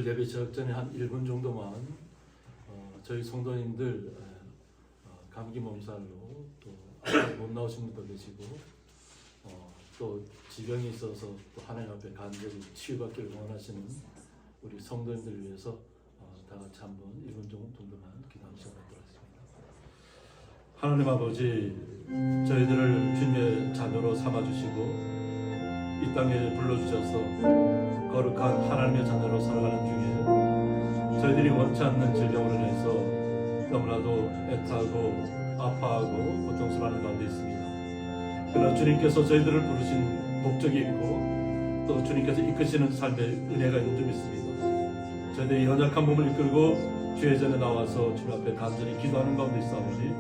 오늘 예배 시작 전에 한 1분 정도만 저희 성도님들 감기 몸살로 또 못 나오신 분도 계시고 또 지병이 있어서 또 하나님 앞에 간절히 치유받기를 원하시는 우리 성도님들을 위해서 다 같이 한번 1분 정도만 기도하는 시간 갖도록 하겠습니다. 하나님 아버지, 저희들을 주님의 자녀로 삼아주시고 이 땅에 불러주셔서 거룩한 하나님의 자녀로 살아가는 중에 저희들이 원치 않는 질병으로 인해서 너무나도 애타고 아파하고 고통스러워하는 가운데 있습니다. 그러나 주님께서 저희들을 부르신 목적이 있고 또 주님께서 이끄시는 삶의 은혜가 있는 줄 믿습니다. 저희들이 연약한 몸을 이끌고 주의 전에 나와서 주님 앞에 간절히 기도하는 가운데 있사오니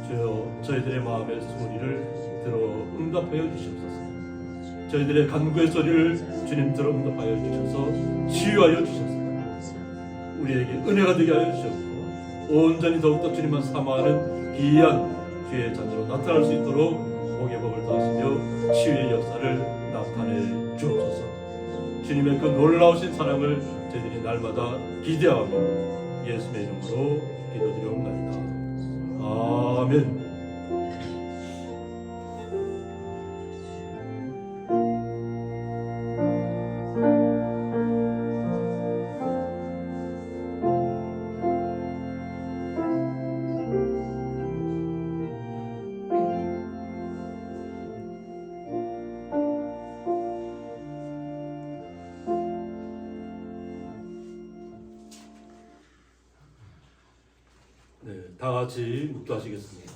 주여 저희들의 마음의 소리를 들어 응답하여 주시옵소서. 저희들의 간구의 소리를 주님 들어 응답하여 주셔서 치유하여 주셔서 우리에게 은혜가 되게 하여 주셨고 온전히 더욱더 주님만 사모하는 귀한 주의 자녀로 나타날 수 있도록 복의 법을 더하시며 치유의 역사를 나타내 주옵소서. 주님의 그 놀라우신 사랑을 저희들이 날마다 기대하며 예수의 이름으로 기도드리옵나이다. 아멘. 다 같이 묵도하시겠습니다.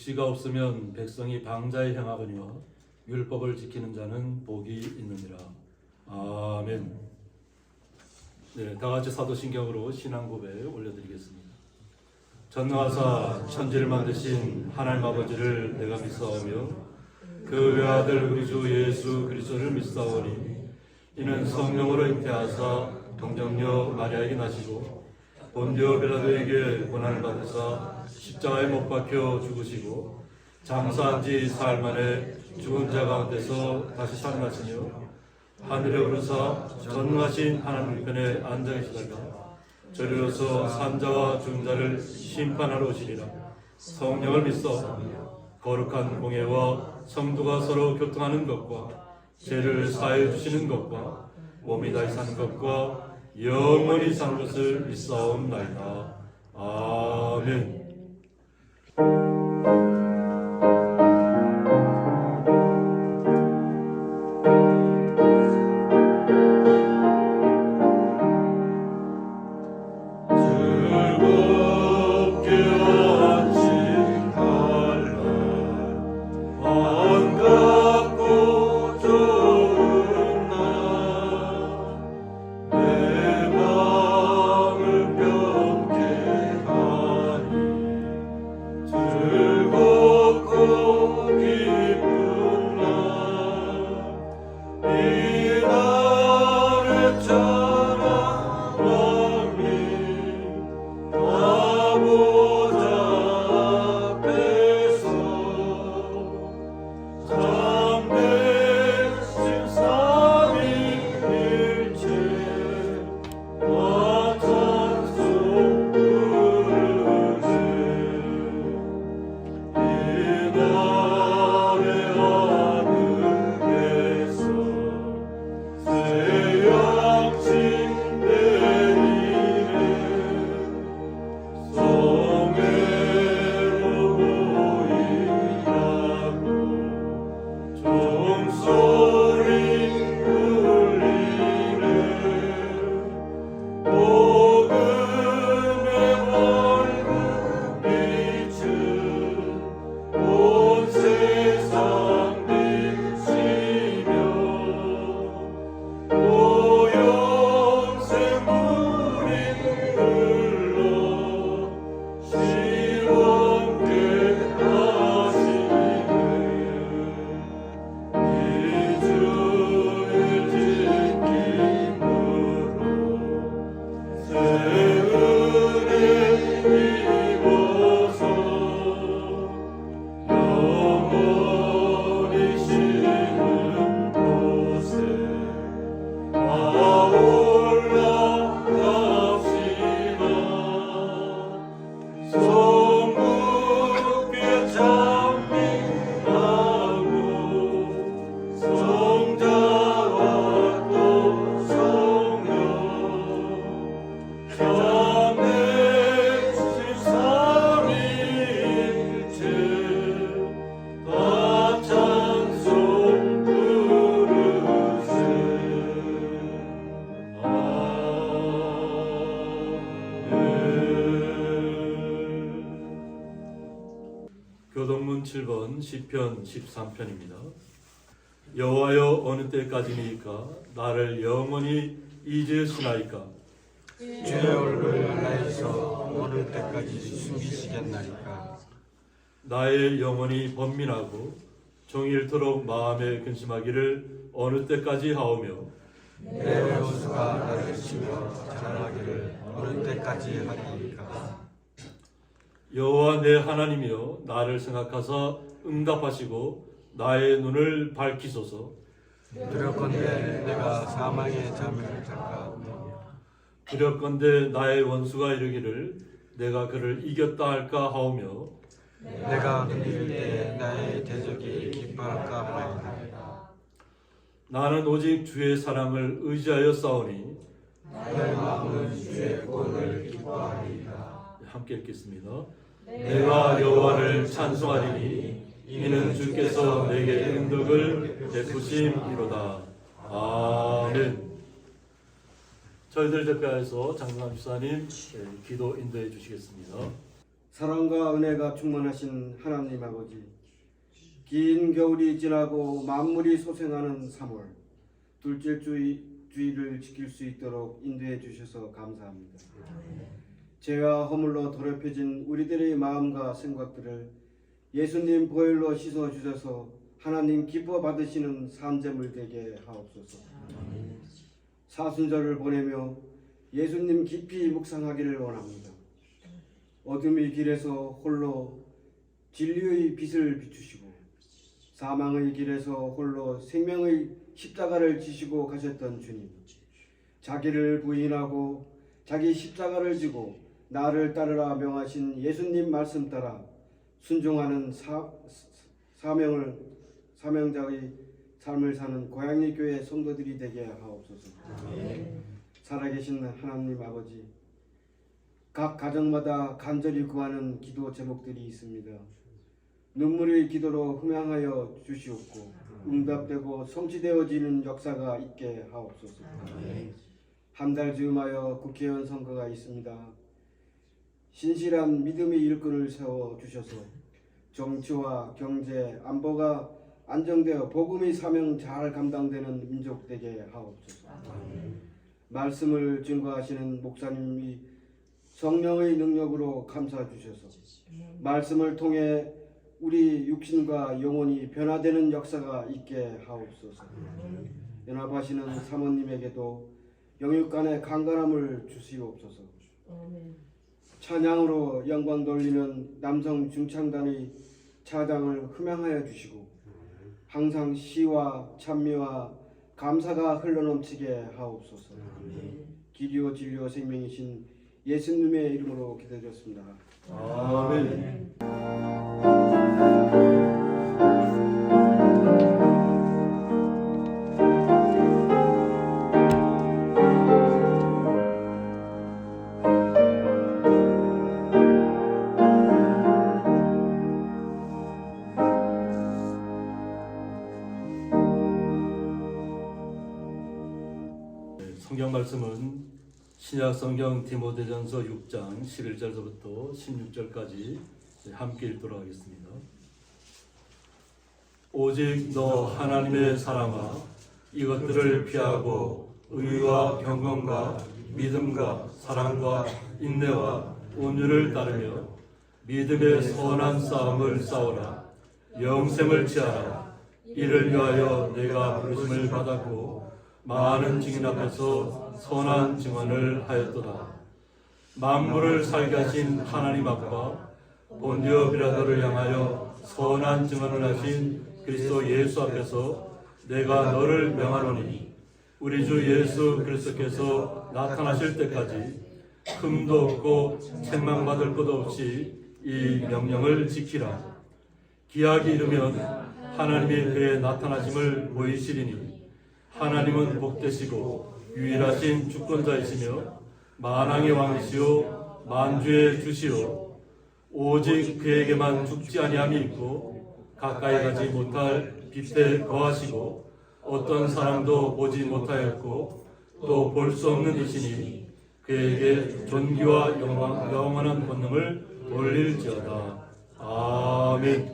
묵시가 없으면 백성이 방자에 행하거니와 율법을 지키는 자는 복이 있느니라. 아멘. 네, 다 같이 사도신경으로 신앙 고백 올려드리겠습니다. 전능하사 천지를 만드신 하나님 아버지를 내가 믿사오며 그 외아들 우리 주 예수 그리스도를 믿사오니 이는 성령으로 잉태하사 동정녀 마리아에게 나시고 본디오 빌라도에게 고난을 받으사 십자가에 못 박혀 죽으시고 장사한 지 사흘 만에 죽은 자 가운데서 다시 살아나시며 하늘에 오르사 전능하신 하나님 편에 앉아 계시다가 저리로서 산자와 죽은 자를 심판하러 오시리라. 성령을 믿사오며 거룩한 공예와 성도가 서로 교통하는 것과 죄를 사하여 주시는 것과 몸이 다시 사는 것과 영원히 사는 것을 믿사옵나이다. 아멘. 27번 시편 13편입니다. 여호와여 어느 때까지니까 나를 영원히 잊으시나이까? 주의 얼굴을 나에게서 어느 때까지 숨기시겠나이까? 나의 영혼이 번민하고 종일토록 마음에 근심하기를 어느 때까지 하오며 내 원수가 나를 치며 자랑하기를 어느 때까지 하리이까? 여호와 내 하나님이여 나를 생각하사 응답하시고 나의 눈을 밝히소서. 두렵건대 내가 사망의 잠을 잘까? 두렵건대 나의 원수가 이르기를 내가 그를 이겼다 할까 하오며 내가 흔들릴 때 나의 대적이 기뻐할까 하나이다. 나는 오직 주의 사랑을 의지하여 싸우니 나의 마음은 주의 구원을 기뻐하리이다. 함께 읽겠습니다. 내가 여호와를 찬송하리니 이는 주께서 내게 은덕을 베푸심이로다. 아멘. 저희들 대표해서 장강 집사님 기도 인도해 주시겠습니다. 사랑과 은혜가 충만하신 하나님 아버지, 긴 겨울이 지나고 만물이 소생하는 3월 둘째 주일을 지킬 수 있도록 인도해 주셔서 감사합니다. 죄와 허물로 더럽혀진 우리들의 마음과 생각들을 예수님 보혈로 씻어 주셔서 하나님 기뻐 받으시는 산재물 되게 하옵소서. 사순절을 보내며 예수님 깊이 묵상하기를 원합니다. 어둠의 길에서 홀로 진리의 빛을 비추시고 사망의 길에서 홀로 생명의 십자가를 지시고 가셨던 주님, 자기를 부인하고 자기 십자가를 지고 나를 따르라 명하신 예수님 말씀 따라 순종하는 사명자의 삶을 사는 고양이 교회 성도들이 되게 하옵소서. 살아계신 하나님 아버지, 각 가정마다 간절히 구하는 기도 제목들이 있습니다. 눈물의 기도로 흠양하여 주시옵고 응답되고 성취되어지는 역사가 있게 하옵소서. 한 달 즈음하여 국회의원 선거가 있습니다. 신실한 믿음의 일꾼을 세워 주셔서 정치와 경제, 안보가 안정되어 복음의 사명 잘 감당되는 민족 되게 하옵소서. 말씀을 증거하시는 목사님이 성령의 능력으로 감싸 주셔서 말씀을 통해 우리 육신과 영혼이 변화되는 역사가 있게 하옵소서. 연합하시는 사모님에게도 영육 간의 강건함을 주시옵소서. 찬양으로 영광 돌리는 남성 중창단의 차장을 흠양하여 주시고 항상 시와 찬미와 감사가 흘러넘치게 하옵소서. 길이요 진리요 생명이신 예수님의 이름으로 기도드렸습니다. 아멘. 성경 말씀은 신약 성경 디모데전서 6장 11절부터 16절까지 함께 읽도록 하겠습니다. 오직 너 하나님의 사랑아 이것들을 피하고 의와 경건과 믿음과 사랑과 인내와 온유를 따르며 믿음의 선한 싸움을 싸우라. 영생을 취하라. 이를 위하여 내가 부르심을 받았고 많은 증인 앞에서 선한 증언을 하였도다. 만물을 살게 하신 하나님 앞과 본디오 빌라도를 향하여 선한 증언을 하신 그리스도 예수 앞에서 내가 너를 명하노니 우리 주 예수 그리스도께서 나타나실 때까지 흠도 없고 책망받을 것도 없이 이 명령을 지키라. 기약이 이르면 하나님의 그의 나타나심을 보이시리니 하나님은 복되시고 유일하신 주권자이시며 만왕의 왕이시오 만주의 주시오 오직 그에게만 죽지 아니함이 있고 가까이 가지 못할 빛에 거하시고 어떤 사람도 보지 못하였고 또 볼 수 없는 이시니 그에게 존귀와 영원한 권능을 돌릴지어다. 아멘.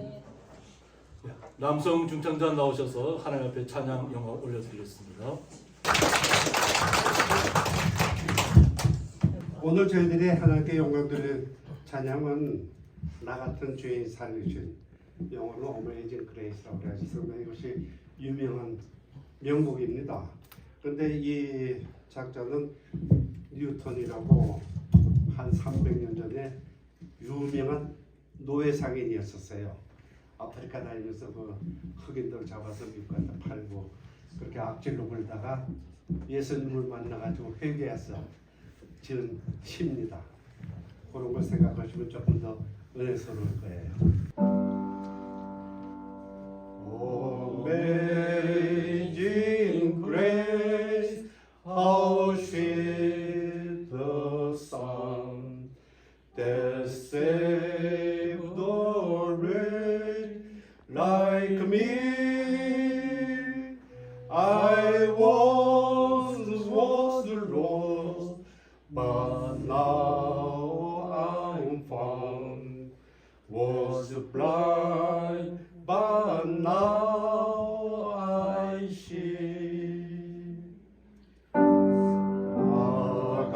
남성 중창단 나오셔서 하나님 앞에 찬양 영광 올려드리겠습니다. 오늘 저희들이 하나님께 영광 드리는 찬양은 나 같은 죄인 살리신, 영어로 Amazing Grace라고 하셨습니다. 이것이 유명한 명곡입니다. 그런데 이 작자는 뉴턴이라고 한 300년 전에 유명한 노예 상인이었었어요. 아프리카 다니면서 그 흑인들 잡아서 미국에다 팔고 그렇게 악질로 굴다가 예수님을 만나가지고 회개해서 지은 시입니다. 그런 걸 생각하시면 조금 더 은혜스러울 거예요. Amazing grace, how sweet the sound that saved the wretch like me. I once was lost, but now I'm found. Was blind, but now I see. 나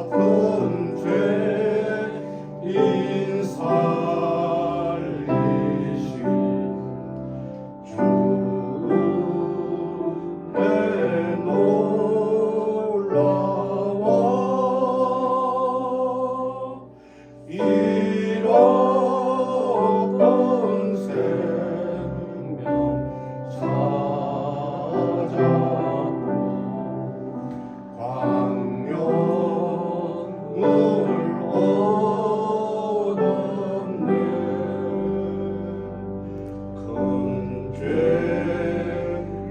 같은 죄인 살리신 주의 놀라워 잃었던 생명 찾았고 광명을 얻었네. 큰 죄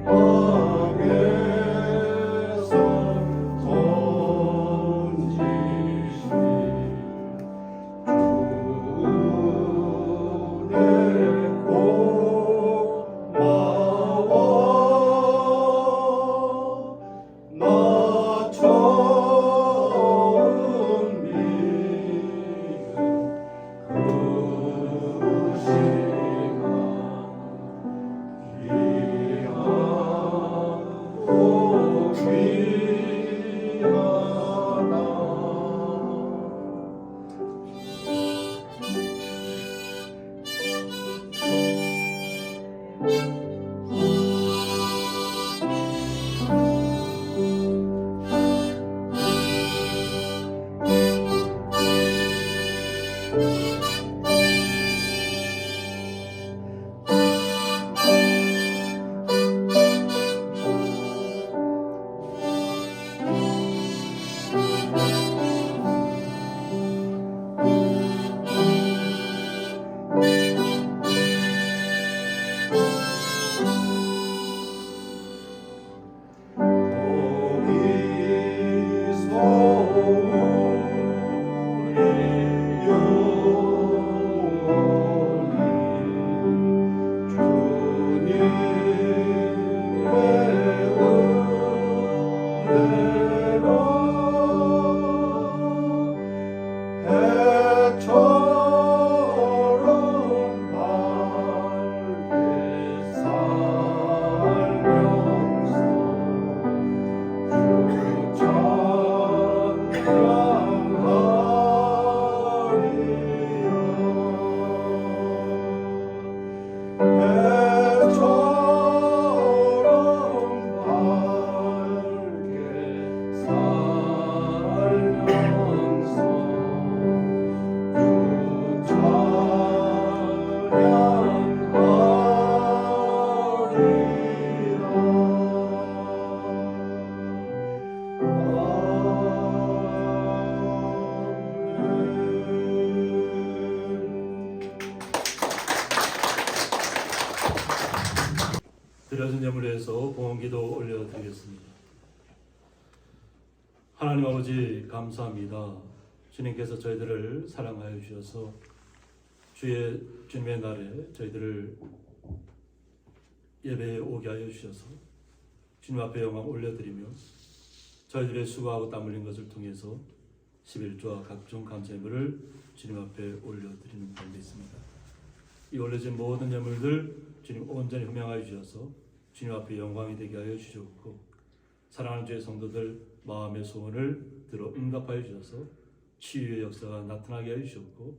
방에서 건지신 드려진 예물을 위해서 봉헌기도 올려드리겠습니다. 하나님 아버지 감사합니다. 주님께서 저희들을 사랑하여 주셔서 주님의 날에 저희들을 예배에 오게 하여 주셔서 주님 앞에 영광 올려드리며 저희들의 수고하고 땀 흘린 것을 통해서 11조와 각종 감사예물을 주님 앞에 올려드리는 가운데 있습니다. 이 올려진 모든 예물들 주님 온전히 흠양하여 주셔서 주님 앞에 영광이 되게 하여 주셨고, 사랑하는 주의 성도들 마음의 소원을 들어 응답하여 주셔서 치유의 역사가 나타나게 하여 주셨고,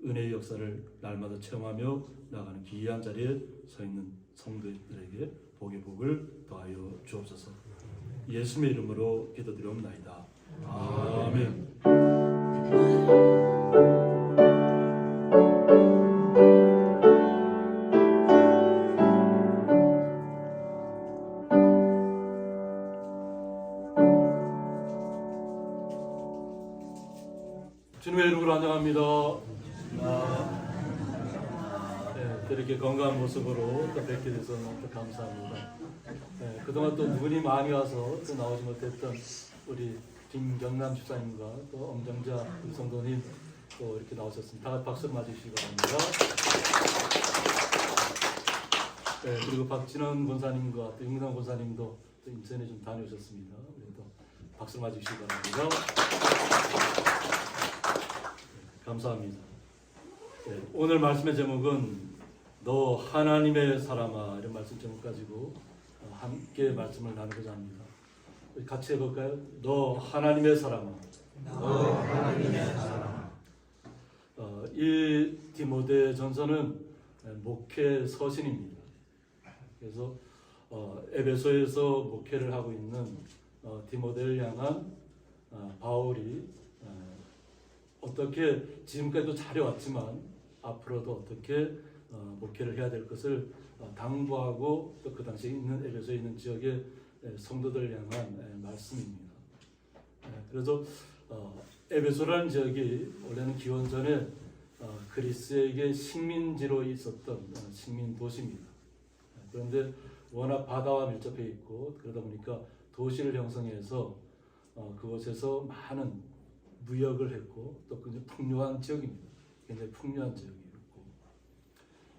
은혜의 역사를 날마다 체험하며 나가는 귀한 자리에 서 있는 성도들에게 복의 복을 더하여 주옵소서. 예수님의 이름으로 기도드리옵나이다. 아멘. 주님의 이름으로 환영합니다. 네, 이렇게 건강한 모습으로 또 뵙게 돼서 너무 감사합니다. 네, 그동안 또 눈이 많이 와서 또 나오지 못했던 우리 김경남 집사님과 또 엄정자 우리 성도님 또 이렇게 나오셨습니다. 다 같이 박수를 맞으시기 바랍니다. 네, 그리고 박진원 권사님과 또 윤근환 권사님도 또 인천에 좀 다녀오셨습니다. 우리도 박수를 맞으시기 바랍니다. 감사합니다. 네, 오늘 말씀의 제목은 너 하나님의 사람아, 이런 말씀 제목 가지고 함께 말씀을 나누고자 합니다. 같이 해볼까요? 너 하나님의 사람아. 너 하나님의 사람. 이 디모데 전서는 목회 서신입니다. 그래서 에베소에서 목회를 하고 있는 디모데를 향한 바울이 어떻게 지금까지도 잘해왔지만 앞으로도 어떻게 목회를 해야 될 것을 당부하고 또 그 당시에 있는 에베소에 있는 지역의 성도들을 향한 말씀입니다. 그래서 에베소라는 지역이 원래는 기원전에 그리스에게 식민지로 있었던 식민 도시입니다. 그런데 워낙 바다와 밀접해 있고 그러다 보니까 도시를 형성해서 그곳에서 많은 무역을 했고 또 굉장히 풍요한 지역입니다. 굉장히 풍요한 지역이었고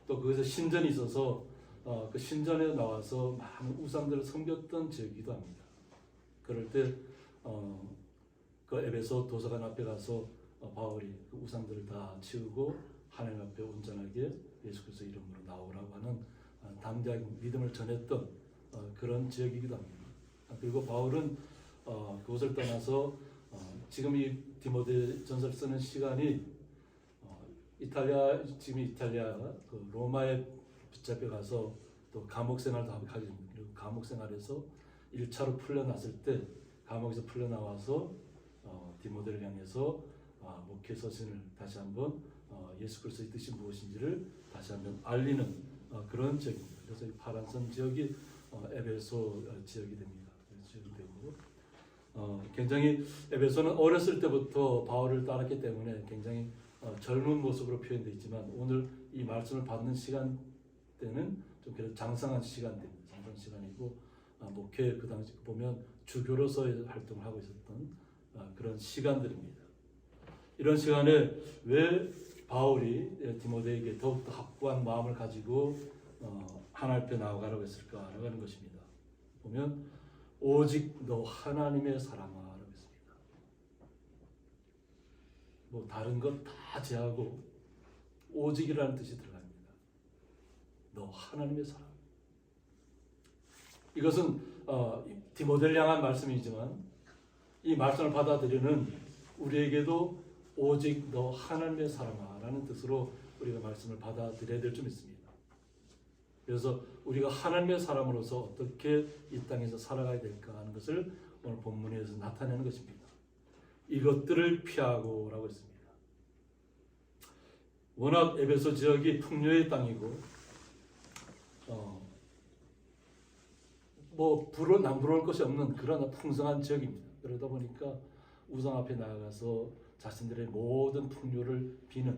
또 거기서 신전이 있어서 그 신전에 나와서 많은 우상들을 섬겼던 지역이기도 합니다. 그럴 때 그 에베소 도서관 앞에 가서 바울이 그 우상들을 다 치우고 하나님 앞에 온전하게 예수 그리스도 이름으로 나오라고 하는 담대하게 믿음을 전했던 그런 지역이기도 합니다. 그리고 바울은 그곳을 떠나서 지금 이 디모데 전서를 쓰는 시간이 지금 이탈리아가 그 로마에 붙잡혀 가서 또 감옥 생활도 하게 됩니다. 그리고 감옥 생활에서 1차로 풀려났을 때 감옥에서 풀려나와서 디모데를 향해서 목회 서신을 다시 한번 예수 그리스도의 뜻이 무엇인지를 다시 한번 알리는 그런 지역입니다. 그래서 이 파란선 지역이 에베소 지역이 됩니다. 지역이 되고 굉장히 에베소는 어렸을 때부터 바울을 따랐기 때문에 굉장히 젊은 모습으로 표현되어 있지만 오늘 이 말씀을 받는 시간 때는 좀 그래도 장성한 시간입니다. 장성 시간이고 목회 그 당시 보면 주교로서의 활동을 하고 있었던 그런 시간들입니다. 이런 시간에 왜 바울이 디모데에게 더욱더 확고한 마음을 가지고 하나님 앞에 나아가라고 했을까라고 하는 것입니다. 보면 오직 너 하나님의 사람아라고 했습니다. 뭐 다른 것 다 제하고 오직이라는 뜻이 들어갑니다. 너 하나님의 사람. 이것은 디모데를 향한 말씀이지만 이 말씀을 받아들이는 우리에게도 오직 너 하나님의 사람아라는 뜻으로 우리가 말씀을 받아들여야 될 점 있습니다. 그래서 우리가 하나님의 사람으로서 어떻게 이 땅에서 살아가야 될까 하는 것을 오늘 본문에서 나타내는 것입니다. 이것들을 피하고라고 했습니다. 워낙 에베소 지역이 풍요의 땅이고 뭐 남부러울 것이 없는 그런 풍성한 지역입니다. 그러다 보니까 우상 앞에 나아가서 자신들의 모든 풍요를 비는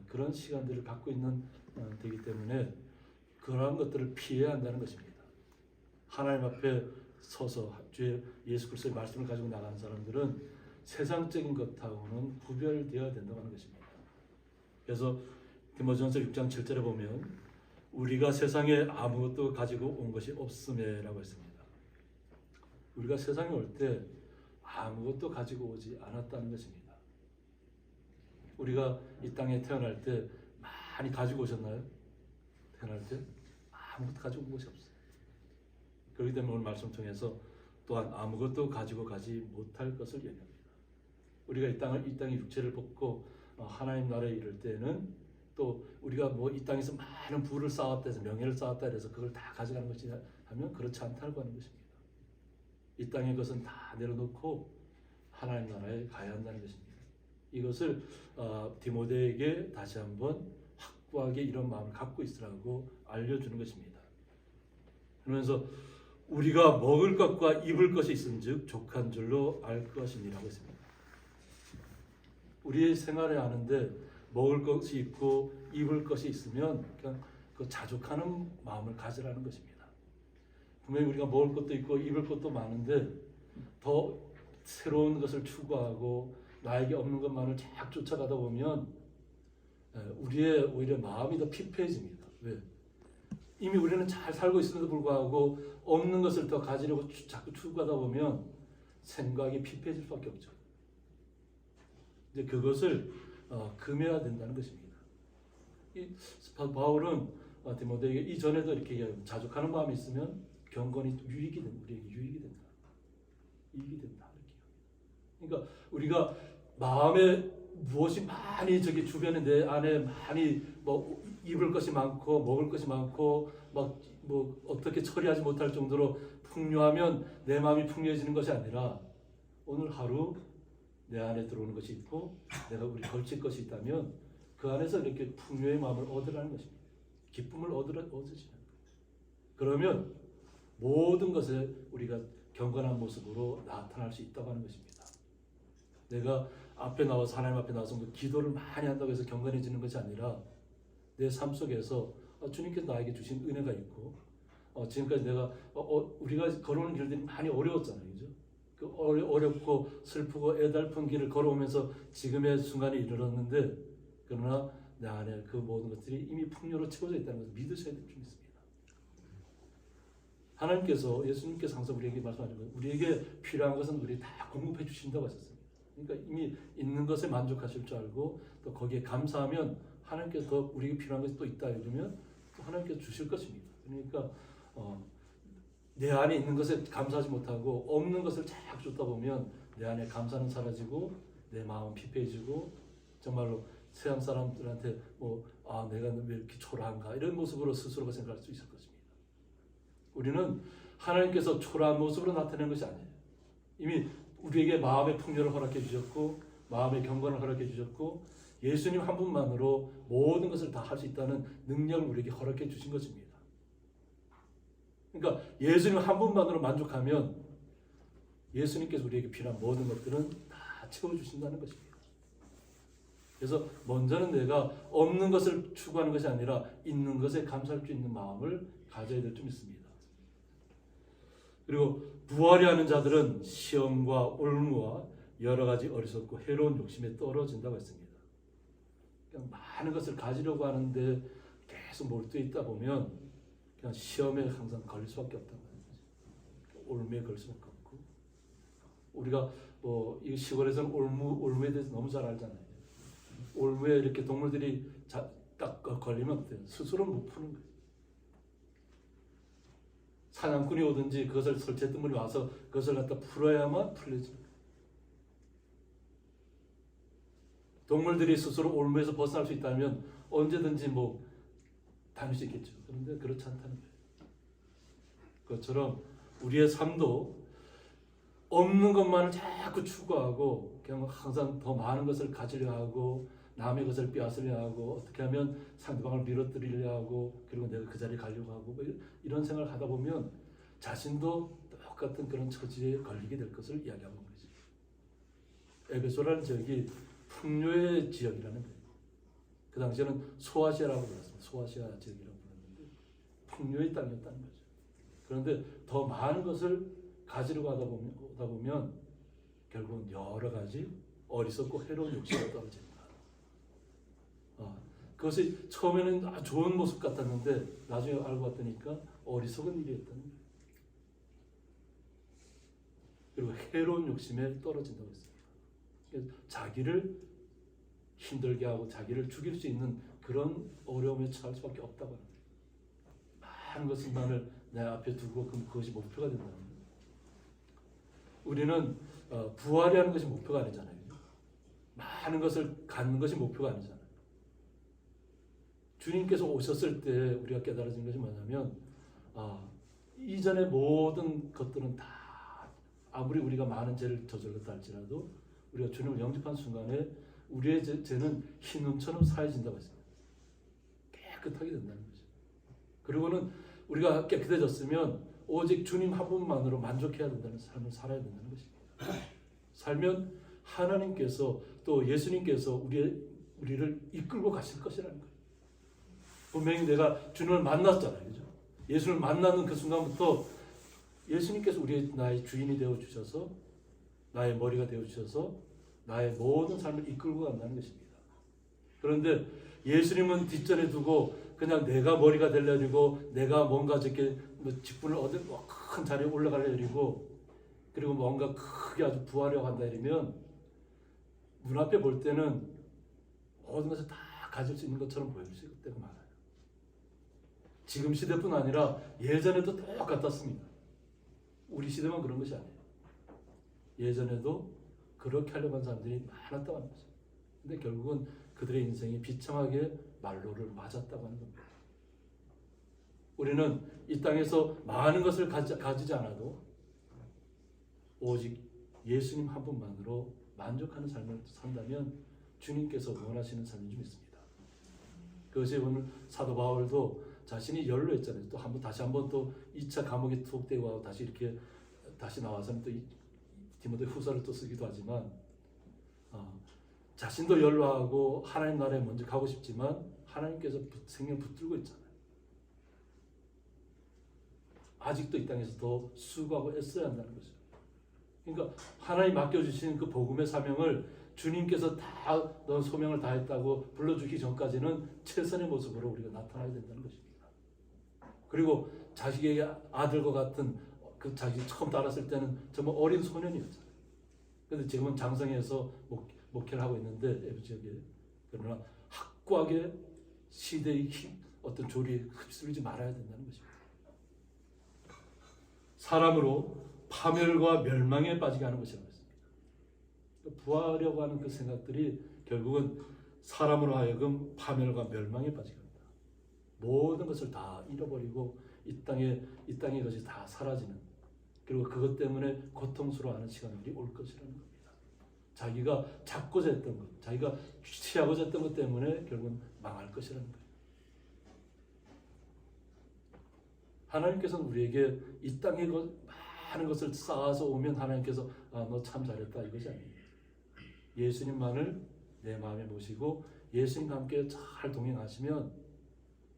그런 시간들을 갖고 있는 되기 때문에 그러한 것들을 피해야 한다는 것입니다. 하나님 앞에 서서 주의 예수 그리스도의 말씀을 가지고 나가는 사람들은 세상적인 것하고는 구별되어야 된다고 하는 것입니다. 그래서 디모데전서 6장 7절에 보면 우리가 세상에 아무것도 가지고 온 것이 없음에라고 했습니다. 우리가 세상에 올 때 아무것도 가지고 오지 않았다는 것입니다. 우리가 이 땅에 태어날 때 많이 가지고 오셨나요? 태어날 때 아무것도 가지고 온 것이 없어요. 그렇기 때문에 오늘 말씀 통해서 또한 아무것도 가지고 가지 못할 것을 얘기합니다. 우리가 이 땅의 육체를 벗고 하나님 나라에 이를 때는 또 우리가 뭐 이 땅에서 많은 부를 쌓았다 해서 명예를 쌓았다 해서 그걸 다 가져가는 것이 하면 그렇지 않다고 하는 것입니다. 이 땅의 것은 다 내려놓고 하나님 나라에 가야 한다는 것입니다. 이것을 디모데에게 다시 한번 확고하게 이런 마음을 갖고 있으라고 알려주는 것입니다. 그러면서 우리가 먹을 것과 입을 것이 있은즉 족한 줄로 알 것이니라고 했습니다. 우리의 생활에 아는데 먹을 것이 있고 입을 것이 있으면 그냥 그 자족하는 마음을 가지라는 것입니다. 분명히 우리가 먹을 것도 있고 입을 것도 많은데 더 새로운 것을 추구하고 나에게 없는 것만을 쫙 쫓아가다 보면 우리의 오히려 마음이 더 피폐해집니다. 왜? 이미 우리는 잘 살고 있음에도 불구하고 없는 것을 더 가지려고 자꾸 추구하다 보면 생각이 피폐해질 수밖에 없죠. 이제 그것을 금해야 된다는 것입니다. 바울은 디모데에게 이전에도 이렇게 얘기해요. 자족하는 마음이 있으면 경건이 유익이 된다. 우리에게 유익이 된다. 이익이 된다. 그러니까 우리가 마음에 무엇이 많이 저기 주변에 내 안에 많이 뭐 입을 것이 많고 먹을 것이 많고 막 뭐 어떻게 처리하지 못할 정도로 풍요하면 내 마음이 풍요해지는 것이 아니라 오늘 하루 내 안에 들어오는 것이 있고 내가 우리 걸칠 것이 있다면 그 안에서 이렇게 풍요의 마음을 얻으라는 것입니다. 기쁨을 얻으시는 거예요. 그러면 모든 것에 우리가 경건한 모습으로 나타날 수 있다고 하는 것입니다. 내가 앞에 나와서 하나님 앞에 나와서 뭐 기도를 많이 한다고 해서 경건해지는 것이 아니라 내 삶 속에서 주님께서 나에게 주신 은혜가 있고 지금까지 내가 우리가 걸어오는 길들이 많이 어려웠잖아요. 그죠? 그 어렵고 슬프고 애달픈 길을 걸어오면서 지금의 순간에 이르렀는데 그러나 내 안에 그 모든 것들이 이미 풍요로 채워져 있다는 것을 믿으셔야 될 줄 믿습니다. 하나님께서 예수님께서 항상 우리에게 말씀하신 거예요. 우리에게 필요한 것은 우리 다 공급해 주신다고 하셨습니다. 그러니까 이미 있는 것에 만족하실 줄 알고 또 거기에 감사하면 하나님께서 더 우리에게 필요한 것이 또 있다 이러면 또 하나님께서 주실 것입니다. 그러니까 내 안에 있는 것에 감사하지 못하고 없는 것을 자꾸 쫓다 보면 내 안에 감사는 사라지고 내 마음은 피폐해지고 정말로 세상 사람들한테 내가 왜 이렇게 초라한가 이런 모습으로 스스로가 생각할 수 있을 것입니다. 우리는 하나님께서 초라한 모습으로 나타내는 것이 아니에요. 이미 우리에게 마음의 풍요를 허락해 주셨고 마음의 경건을 허락해 주셨고 예수님 한 분만으로 모든 것을 다 할 수 있다는 능력을 우리에게 허락해 주신 것입니다. 그러니까 예수님 한 분만으로 만족하면 예수님께서 우리에게 필요한 모든 것들은 다 채워주신다는 것입니다. 그래서 먼저는 내가 없는 것을 추구하는 것이 아니라 있는 것에 감사할 수 있는 마음을 가져야 될 줄 믿습니다. 그리고 부활이 하는 자들은 시험과 올무와 여러 가지 어리석고 해로운 욕심에 떨어진다고 했습니다. 그냥 많은 것을 가지려고 하는데 계속 몰두해 있다 보면 그냥 시험에 항상 걸릴 수밖에 없다는 거죠. 올무에 걸릴 수밖에 없고 우리가 이 시골에서는 올무에 대해서 너무 잘 알잖아요. 올무에 이렇게 동물들이 딱 걸리면 어때요? 스스로 못 푸는 거예요. 사냥꾼이 오든지 그것을 설치했던 분이 와서 그것을 갖다 풀어야만 풀려집니다. 동물들이 스스로 올무에서 벗어날 수 있다면 언제든지 다닐 수 있겠죠. 그런데 그렇지 않다는 거예요. 그것처럼 우리의 삶도 없는 것만을 자꾸 추구하고 그냥 항상 더 많은 것을 가지려 하고 남의 것을 빼앗으려 하고 어떻게 하면 상대방을 밀어뜨리려 하고 그리고 내가 그 자리에 가려고 하고 이런 생각을 하다 보면 자신도 똑같은 그런 처지에 걸리게 될 것을 이야기하고 있는 거죠. 에베소라는 지역이 풍요의 지역이라는 거예요. 그 당시에는 소아시아라고 불렀습니다. 소아시아 지역이라고 불렀는데 풍요의 땅이었다는 거죠. 그런데 더 많은 것을 가지려고 하다 보면 결국은 여러 가지 어리석고 해로운 욕심이 떨어집니다. 그것이 처음에는 아주 좋은 모습 같았는데 나중에 알고 봤더니까 어리석은 일이었다는 거예요. 그리고 해로운 욕심에 떨어진다고 했습니다. 자기를 힘들게 하고 자기를 죽일 수 있는 그런 어려움에 처할 수밖에 없다고 합니다. 많은 것을 내 앞에 두고 그럼 그것이 목표가 된다는 거예요. 우리는 부활이라는 것이 목표가 아니잖아요. 많은 것을 갖는 것이 목표가 아니잖아요. 주님께서 오셨을 때 우리가 깨달아진 것이 뭐냐면 이전의 모든 것들은 다 아무리 우리가 많은 죄를 저질렀다 할지라도 우리가 주님을 영접한 순간에 우리의 죄는 흰 눈처럼 사해진다고 했습니다. 깨끗하게 된다는 거죠. 그리고는 우리가 깨끗해졌으면 오직 주님 한 분만으로 만족해야 된다는 삶을 살아야 된다는 것입니다. 살면 하나님께서 또 예수님께서 우리를 이끌고 가실 것이라는 거예요. 분명히 내가 주님을 만났잖아요. 그죠? 예수를 만나는 그 순간부터 예수님께서 나의 주인이 되어 주셔서 나의 머리가 되어 주셔서 나의 모든 삶을 이끌고 간다는 것입니다. 그런데 예수님은 뒷전에 두고 그냥 내가 머리가 되려고 내가 뭔가 저렇게 직분을 얻은 큰 자리에 올라가려고 그리고 뭔가 크게 아주 부하려고 한다 이러면 눈앞에 볼 때는 모든 것을 다 가질 수 있는 것처럼 보일 수 있을 때가 많아요. 지금 시대뿐 아니라 예전에도 똑같았습니다. 우리 시대만 그런 것이 아니에요. 예전에도 그렇게 하려고 하는 사람들이 많았다고 하는 거죠. 근데 결국은 그들의 인생이 비참하게 말로를 맞았다고 하는 겁니다. 우리는 이 땅에서 많은 것을 가지지 않아도 오직 예수님 한 분만으로 만족하는 삶을 산다면 주님께서 원하시는 삶인 줄 믿습니다. 그것이 오늘 사도 바울도 자신이 연로했잖아요. 또 다시 한번 또 2차 감옥에 투옥되고 다시 이렇게 다시 나와서는 또 디모데 후서를 또 쓰기도 하지만 자신도 연로하고 하나님 나라에 먼저 가고 싶지만 하나님께서 생명을 붙들고 있잖아요. 아직도 이 땅에서 더 수고하고 애써야 한다는 거죠. 그러니까 하나님 맡겨주신 그 복음의 사명을 주님께서 다 넌 소명을 다했다고 불러주기 전까지는 최선의 모습으로 우리가 나타나야 된다는 것입니다. 그리고 자식에게 아들과 같은 그 자식이 처음 따랐을 때는 정말 어린 소년이었잖아요. 그런데 지금은 장성해서 목회를 하고 있는데 에베 지역에 그러나 확고하게 시대의 어떤 조리에 휩쓸리지 말아야 된다는 것입니다. 사람으로 파멸과 멸망에 빠지게 하는 것이라고 했습니다. 부하려고 하는 그 생각들이 결국은 사람으로 하여금 파멸과 멸망에 빠지게 합니다. 모든 것을 다 잃어버리고 이 땅의 것이 다 사라지는 그리고 그것 때문에 고통스러워하는 시간들이 올 것이라는 겁니다. 자기가 잡고자 했던 것, 자기가 취하고자 했던 것 때문에 결국은 망할 것이라는 거예요. 하나님께서는 우리에게 이 땅에 많은 것을 쌓아서 오면 하나님께서 너 참 잘했다 이것이 아닙니다. 예수님만을 내 마음에 모시고 예수님과 함께 잘 동행하시면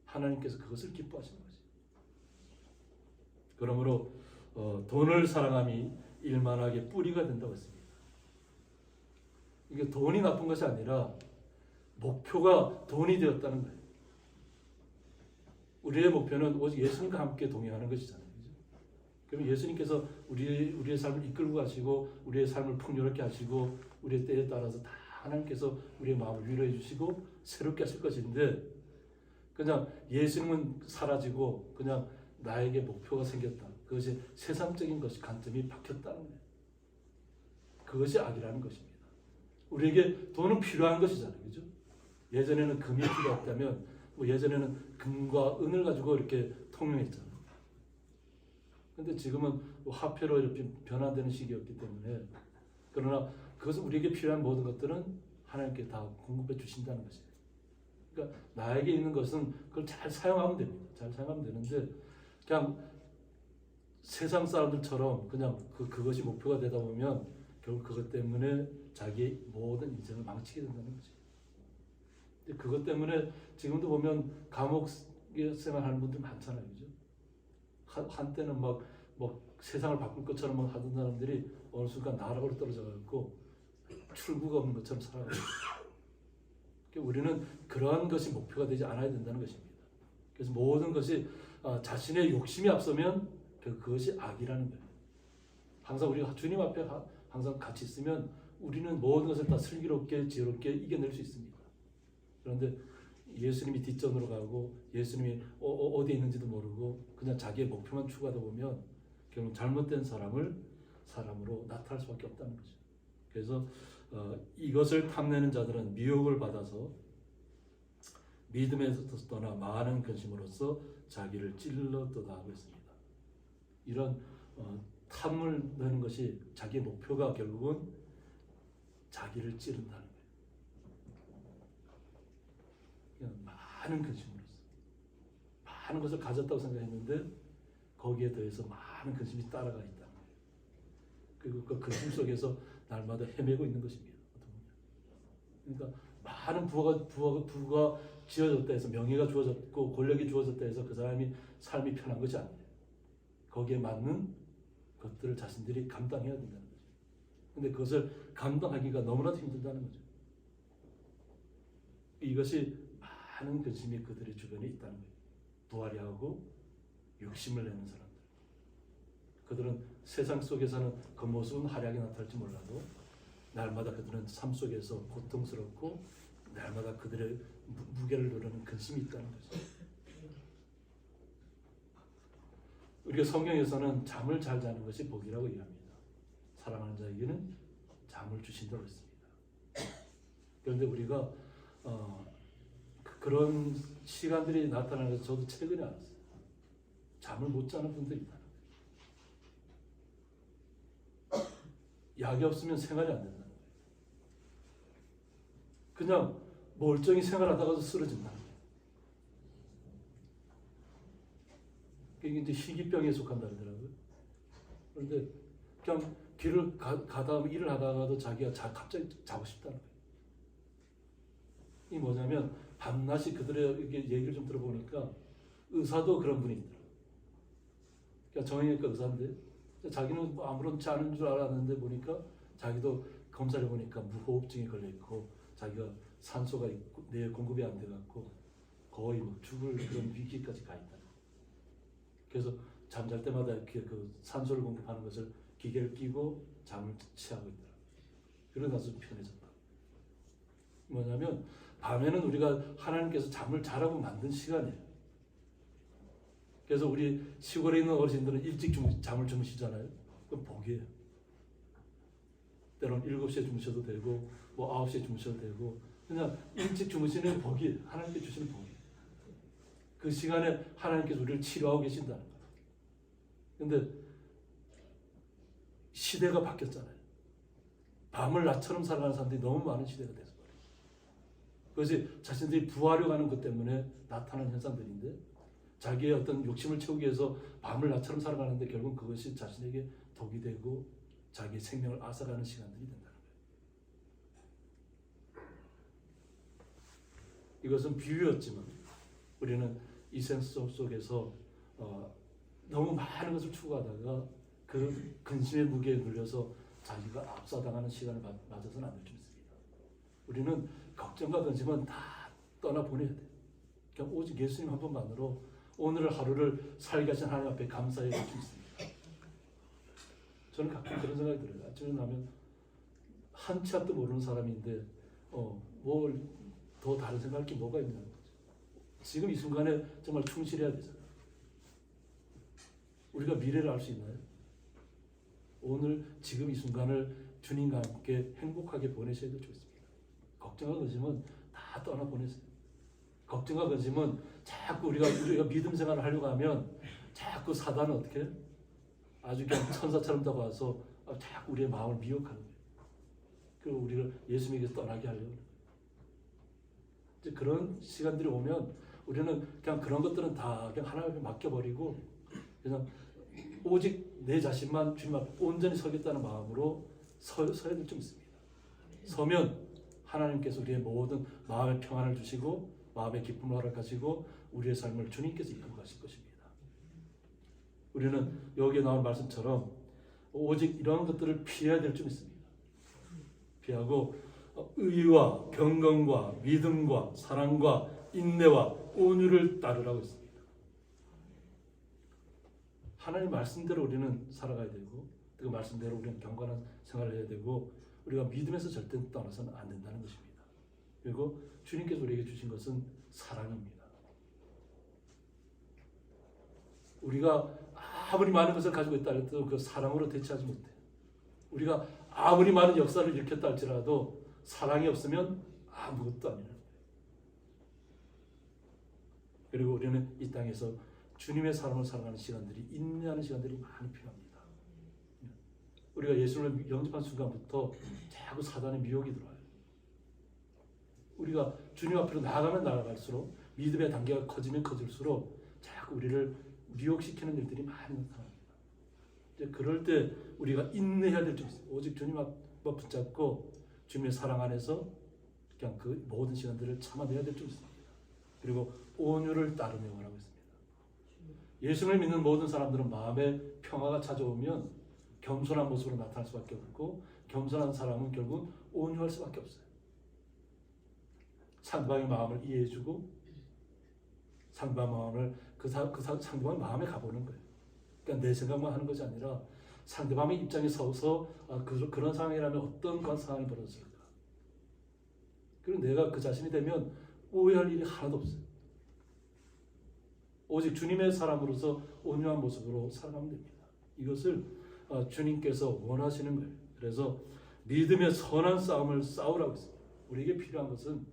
하나님께서 그것을 기뻐하시는 거죠. 그러므로 돈을 사랑함이 일만하게 뿌리가 된다고 했습니다. 이게 돈이 나쁜 것이 아니라 목표가 돈이 되었다는 거예요. 우리의 목표는 오직 예수님과 함께 동행하는 것이잖아요. 그럼 예수님께서 우리의 삶을 이끌고 가시고 우리의 삶을 풍요롭게 하시고 우리의 때에 따라서 다 하나님께서 우리의 마음을 위로해 주시고 새롭게 하실 것인데 그냥 예수님은 사라지고 그냥 나에게 목표가 생겼다. 그것이 세상적인 것이 관점이 바뀌었다는 거예요. 그것이 악이라는 것입니다. 우리에게 돈은 필요한 것이잖아요. 그죠? 예전에는 금이 필요했다면 예전에는 금과 은을 가지고 이렇게 통용했잖아요. 근데 지금은 화폐로 이렇게 변화되는 시기였기 때문에 그러나 그것은 우리에게 필요한 모든 것들은 하나님께 다 공급해 주신다는 것이에요. 그러니까 나에게 있는 것은 그걸 잘 사용하면 됩니다. 잘 사용하면 되는데 그냥 세상 사람들처럼 그냥 그것이 목표가 되다 보면 결국 그것 때문에 자기의 모든 인생을 망치게 된다는 거죠. 근데 그것 때문에 지금도 보면 감옥 생활하는 분들 많잖아요. 그죠? 한때는 막 세상을 바꿀 것처럼 하던 사람들이 어느 순간 나락으로 떨어져 갖고 출구가 없는 것처럼 살아가요. 우리는 그러한 것이 목표가 되지 않아야 된다는 것입니다. 그래서 모든 것이 자신의 욕심이 앞서면 그것이 악이라는 거예요. 항상 우리가 주님 앞에 항상 같이 있으면 우리는 모든 것을 다 슬기롭게 지혜롭게 이겨낼 수 있습니다. 그런데 예수님이 뒷전으로 가고 예수님이 어디에 있는지도 모르고 그냥 자기의 목표만 추구하다 보면 결국 잘못된 사람으로 나타날 수밖에 없다는 거죠. 그래서 이것을 탐내는 자들은 미혹을 받아서 믿음에서 떠나 많은 근심으로써 자기를 찔렀도다 하고 있습니다. 이런 탐을 내는 것이 자기의 목표가 결국은 자기를 찌른다는 거예요. 그냥 많은 근심으로써 많은 것을 가졌다고 생각했는데 거기에 더해서 많은 근심이 따라가 있다는 거예요. 그리고 그 근심 속에서 날마다 헤매고 있는 것입니다. 그러니까 많은 부가 지어졌다 해서 명예가 주어졌고 권력이 주어졌다 해서 그 사람이 삶이 편한 것이 아니에요. 거기에 맞는 것들을 자신들이 감당해야 된다는 거죠. 근데 그것을 감당하기가 너무나도 힘들다는 거죠. 이것이 많은 근심이 그들의 주변에 있다는 거예요. 부하려하고 욕심을 내는 사람들. 그들은 세상 속에서는 겉모습은 활약이 나타날지 몰라도 날마다 그들은 삶 속에서 고통스럽고 날마다 그들의 무게를 누르는 근심이 있다는 거죠. 우리가 성경에서는 잠을 잘 자는 것이 복이라고 얘기합니다. 사랑하는 자에게는 잠을 주신다고 했습니다. 그런데 우리가 그런 시간들이 나타나는 것을 저도 최근에 알았어요. 잠을 못 자는 분들이 있다는 거예요. 약이 없으면 생활이 안 된다는 거예요. 그냥 멀쩡히 생활하다가도 쓰러진다는 거예요. 이게 이제 희귀병에 속한다 그러더라고요. 그런데 그냥 길을 가다 일을 하다가도 자기가 갑자기 자고 싶다는 거예요. 이 뭐냐면 밤낮이 그들의 얘기를 좀 들어보니까 의사도 그런 분이 있더라고요. 그러니까 정형외과 의사인데 자기는 아무렇지 않은 줄 알았는데 보니까 자기도 검사를 보니까 무호흡증에 걸려 있고 자기가 산소가 내 공급이 안 돼갖고 거의 뭐 죽을 그런 위기까지 가 있다. 그래서 잠잘 때마다 그 산소를 공급하는 것을 기계를 끼고 잠을 취하고 있더라고요. 그러고 나서 편해졌다. 뭐냐면 밤에는 우리가 하나님께서 잠을 자라고 만든 시간이에요. 그래서 우리 시골에 있는 어르신들은 일찍 잠을 주무시잖아요. 그건 복이에요. 때로는 7시에 주무셔도 되고 뭐 9시에 주무셔도 되고 그냥 일찍 주무시는 복이 하나님께 주시는 복이에요. 그 시간에 하나님께서 우리를 치료하고 계신다는 거예요. 근데 시대가 바뀌었잖아요. 밤을 낮처럼 살아가는 사람들이 너무 많은 시대가 돼서 그래요. 그것이 자신들이 부하려고 하는 것 때문에 나타나는 현상들인데 자기의 어떤 욕심을 채우기 위해서 밤을 낮처럼 살아가는데 결국 그것이 자신에게 독이 되고 자기의 생명을 앗아가는 시간들이 된다는 거예요. 이것은 비유였지만 우리는 이 생수 속에서 너무 많은 것을 추구하다가 그 근심의 무게에 눌려서 자기가 압사당하는 시간을 맞아서는 안 될 줄 믿습니다. 우리는 걱정과 근심은 다 떠나보내야 돼요. 그냥 오직 예수님 한 분만으로 오늘 하루를 살게 하신 하나님 앞에 감사해야 될 줄 믿습니다. 저는 가끔 그런 생각이 들어요. 아침에 나면 한 치 앞도 모르는 사람인데 뭘 더 다른 생각할 게 뭐가 있냐는 거죠. 지금 이 순간에 정말 충실해야 되잖아요. 우리가 미래를 알 수 있나요? 오늘 지금 이 순간을 주님과 함께 행복하게 보내셔야 될 줄 믿습니다. 걱정과 근심은 다 떠나보내세요. 걱정과 근심은 자꾸 우리가 믿음 생활을 하려고 하면 자꾸 사단은 어떻게 아주 그냥 천사처럼 다가와서 자꾸 우리의 마음을 미혹하는 거예요. 그리고 우리를 예수님에게서 떠나게 하려고 해요. 이제 그런 시간들이 오면 우리는 그냥 그런 것들은 다 그냥 하나님 앞에 맡겨버리고 그냥 오직 내 자신만 주님 앞에 온전히 서겠다는 마음으로 서야 될 줄 믿습니다. 서면 하나님께서 우리의 모든 마음의 평안을 주시고 마음의 기쁨을 허락하시고 우리의 삶을 주님께서 이끌어 가실 것입니다. 우리는 여기에 나온 말씀처럼 오직 이런 것들을 피해야 될 줄 믿습니다. 피하고 의와 경건과 믿음과 사랑과 인내와 온유를 따르라고 했습니다. 하나님 말씀대로 우리는 살아가야 되고 그 말씀대로 우리는 경건한 생활을 해야 되고 우리가 믿음에서 절대 떠나서는 안 된다는 것입니다. 그리고 주님께서 우리에게 주신 것은 사랑입니다. 우리가 아무리 많은 것을 가지고 있다 해도 그 사랑으로 대체하지 못해요. 우리가 아무리 많은 역사를 일으켰다 할지라도 사랑이 없으면 아무것도 아니라는 거예요. 그리고 우리는 이 땅에서 주님의 사랑을 사랑하는 시간들이, 인내하는 시간들이 많이 필요합니다. 우리가 예수를 영접한 순간부터 자꾸 사단의 미혹이 들어와요. 우리가 주님 앞으로 나아가면 나아갈수록 믿음의 단계가 커지면 커질수록 자꾸 우리를 미혹시키는 일들이 많이 나타납니다. 이제 그럴 때 우리가 인내해야 될 점 있어요. 오직 주님 앞 붙잡고 주님의 사랑 안에서 그냥 그 모든 시간들을 참아내야 될 점 있습니다. 그리고 온유를 따르며 하라고 했습니다. 예수를 믿는 모든 사람들은 마음에 평화가 찾아오면 겸손한 모습으로 나타날 수밖에 없고, 겸손한 사람은 결국 온유할 수밖에 없어요. 상대방의 마음을 이해해주고 상대방 마음을 상대방 마음에 가보는 거예요. 그러니까 내 생각만 하는 것이 아니라 상대방의 입장에 서서 그런 상황이라면 어떤 상황이 벌어졌을까. 그리고 내가 그 자신이 되면 오해할 일이 하나도 없어요. 오직 주님의 사람으로서 온유한 모습으로 살아가면 됩니다. 이것을 주님께서 원하시는 거예요. 그래서 믿음의 선한 싸움을 싸우라고 했습니다. 우리에게 필요한 것은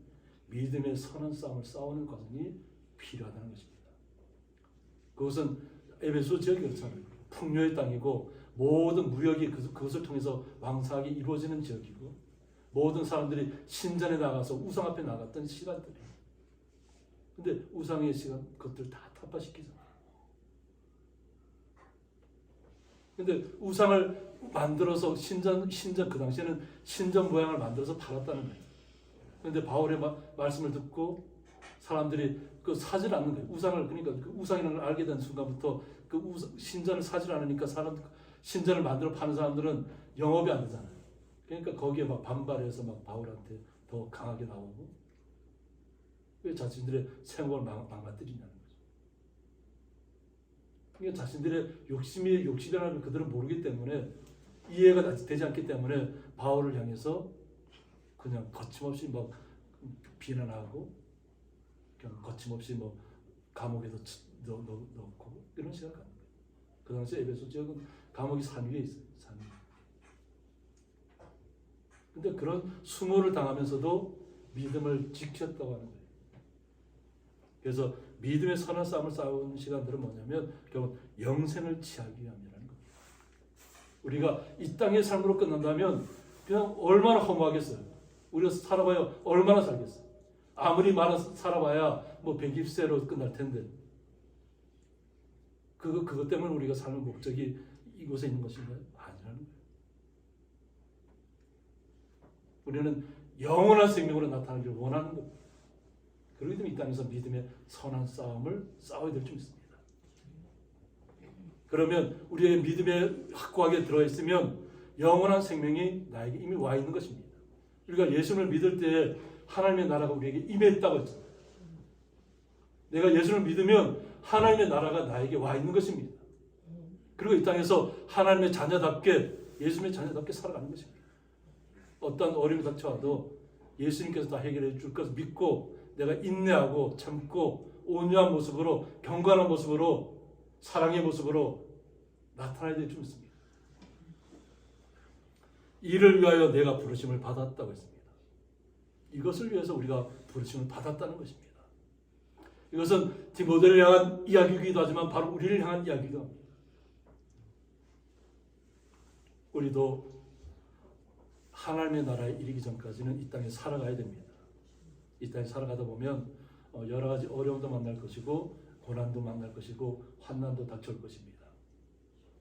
믿음의 선한 싸움을 싸우는 과정이 필요하다는 것입니다. 그것은 에베소 지역이 그렇잖아요. 풍요의 땅이고 모든 무역이 그것을 통해서 왕성하게 이루어지는 지역이고, 모든 사람들이 신전에 나가서 우상 앞에 나갔던 시간들이에요. 근데 우상의 시간 그것들 다 타파시키잖아요. 근데 우상을 만들어서 신전 그 당시에는 신전 모양을 만들어서 팔았다는 거예요. 그런데 바울의 말씀을 듣고 사람들이 그 사질 않는 거예요. 우상을, 그러니까 그 우상이라는 걸 알게 된 순간부터 그 신전을 사질 않으니까 신전을 만들어 파는 사람들은 영업이 안 되잖아요. 그러니까 거기에 막 반발해서 막 바울한테 더 강하게 나오고, 왜 자신들의 생업을 망가뜨리냐는 거죠. 그러니까 자신들의 욕심이라는 걸 그들은 모르기 때문에, 이해가 되지 않기 때문에 바울을 향해서 그냥 거침없이 막 비난하고, 그냥 거침없이 뭐 감옥에도 넣고 이런 시간을 갖는 거예요. 그 당시 에베소 지역은 감옥이 산 위에 있어요. 산 위에. 근데 그런 수모를 당하면서도 믿음을 지켰다고 하는 거예요. 그래서 믿음의 선한 싸움을 싸우는 시간들은 뭐냐면 결국 영생을 취하기 위함이라는 겁니다. 우리가 이 땅의 삶으로 끝난다면 그냥 얼마나 허무하겠어요. 우리가 살아봐야 얼마나 살겠어요. 아무리 많아 살아봐야 뭐 120세로 끝날 텐데, 그것 때문에 우리가 사는 목적이 이곳에 있는 것인가요? 아니라는 거예요. 우리는 영원한 생명으로 나타나기를 원하는 겁니다. 그렇기 때문에 이 땅에서 믿음의 선한 싸움을 싸워야 될 줄 믿습니다. 그러면 우리의 믿음에 확고하게 들어있으면 영원한 생명이 나에게 이미 와 있는 것입니다. 우리가 예수를 믿을 때 하나님의 나라가 우리에게 임했다고 했잖아요. 내가 예수를 믿으면 하나님의 나라가 나에게 와 있는 것입니다. 그리고 이 땅에서 하나님의 자녀답게, 예수님의 자녀답게 살아가는 것입니다. 어떤 어려움이 닥쳐와도 예수님께서 다 해결해 줄 것을 믿고 내가 인내하고 참고 온유한 모습으로, 경건한 모습으로, 사랑의 모습으로 나타나야 될 줄 믿습니다. 이를 위하여 내가 부르심을 받았다고 했습니다. 이것을 위해서 우리가 부르심을 받았다는 것입니다. 이것은 디모데를 향한 이야기이기도 하지만 바로 우리를 향한 이야기이기도 합니다. 우리도 하나님의 나라에 이르기 전까지는 이 땅에 살아가야 됩니다. 이 땅에 살아가다 보면 여러 가지 어려움도 만날 것이고 고난도 만날 것이고 환난도 닥쳐올 것입니다.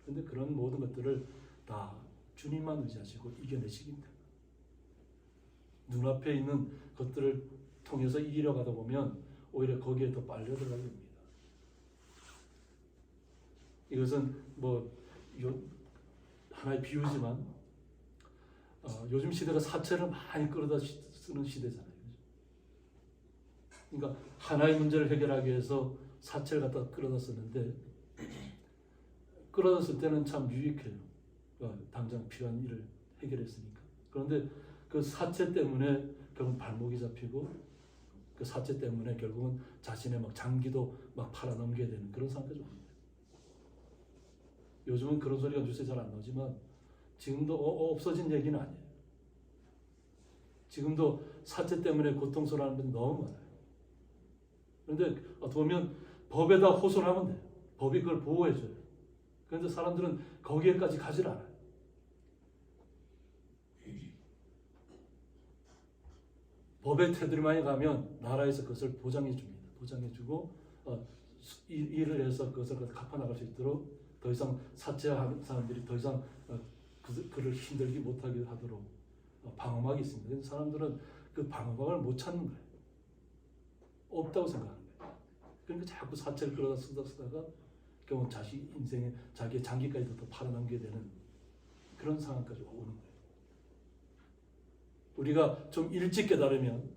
그런데 그런 모든 것들을 다 주님만 의지하시고 이겨내시기 때문에 눈앞에 있는 것들을 통해서 이기려가다 보면 오히려 거기에 더 빨려 들어가게 됩니다. 이것은 하나의 비유지만 요즘 시대가 사채를 많이 끌어다 쓰는 시대잖아요. 그러니까 하나의 문제를 해결하기 위해서 사채를 갖다 끌어다 쓰는데, 끌어다 쓸 때는 참 유익해요. 당장 필요한 일을 해결했으니까. 그런데 그 사채 때문에 결국 발목이 잡히고 그 사체 때문에 결국은 자신의 막 장기도 막 팔아넘겨야 되는 그런 상태죠. 요즘은 그런 소리가 뉴스에 잘 안 나오지만 지금도 없어진 얘기는 아니에요. 지금도 사체 때문에 고통스러워하는 분이 너무 많아요. 그런데 어떻게 보면 법에다 호소를 하면 돼요. 법이 그걸 보호해줘요. 그런데 사람들은 거기에까지 가질 않아요. 법의 테두리만에 가면 나라에서 그것을 보장해 줍니다. 보장해주고 일을 해서 그것을 갚아나갈 수 있도록 더 이상 사체하는 사람들이 더 이상 그를 힘들게 못하게 하도록 방어막이 있습니다. 그래서 사람들은 그 방어막을 못 찾는 거예요. 없다고 생각하는 거예요. 그러니까 자꾸 사체를 끌어다 쓰다가 결국 자기 인생에 자기의 장기까지도 더 팔아넘게 되는 그런 상황까지 오는 거예요. 우리가 좀 일찍 깨달으면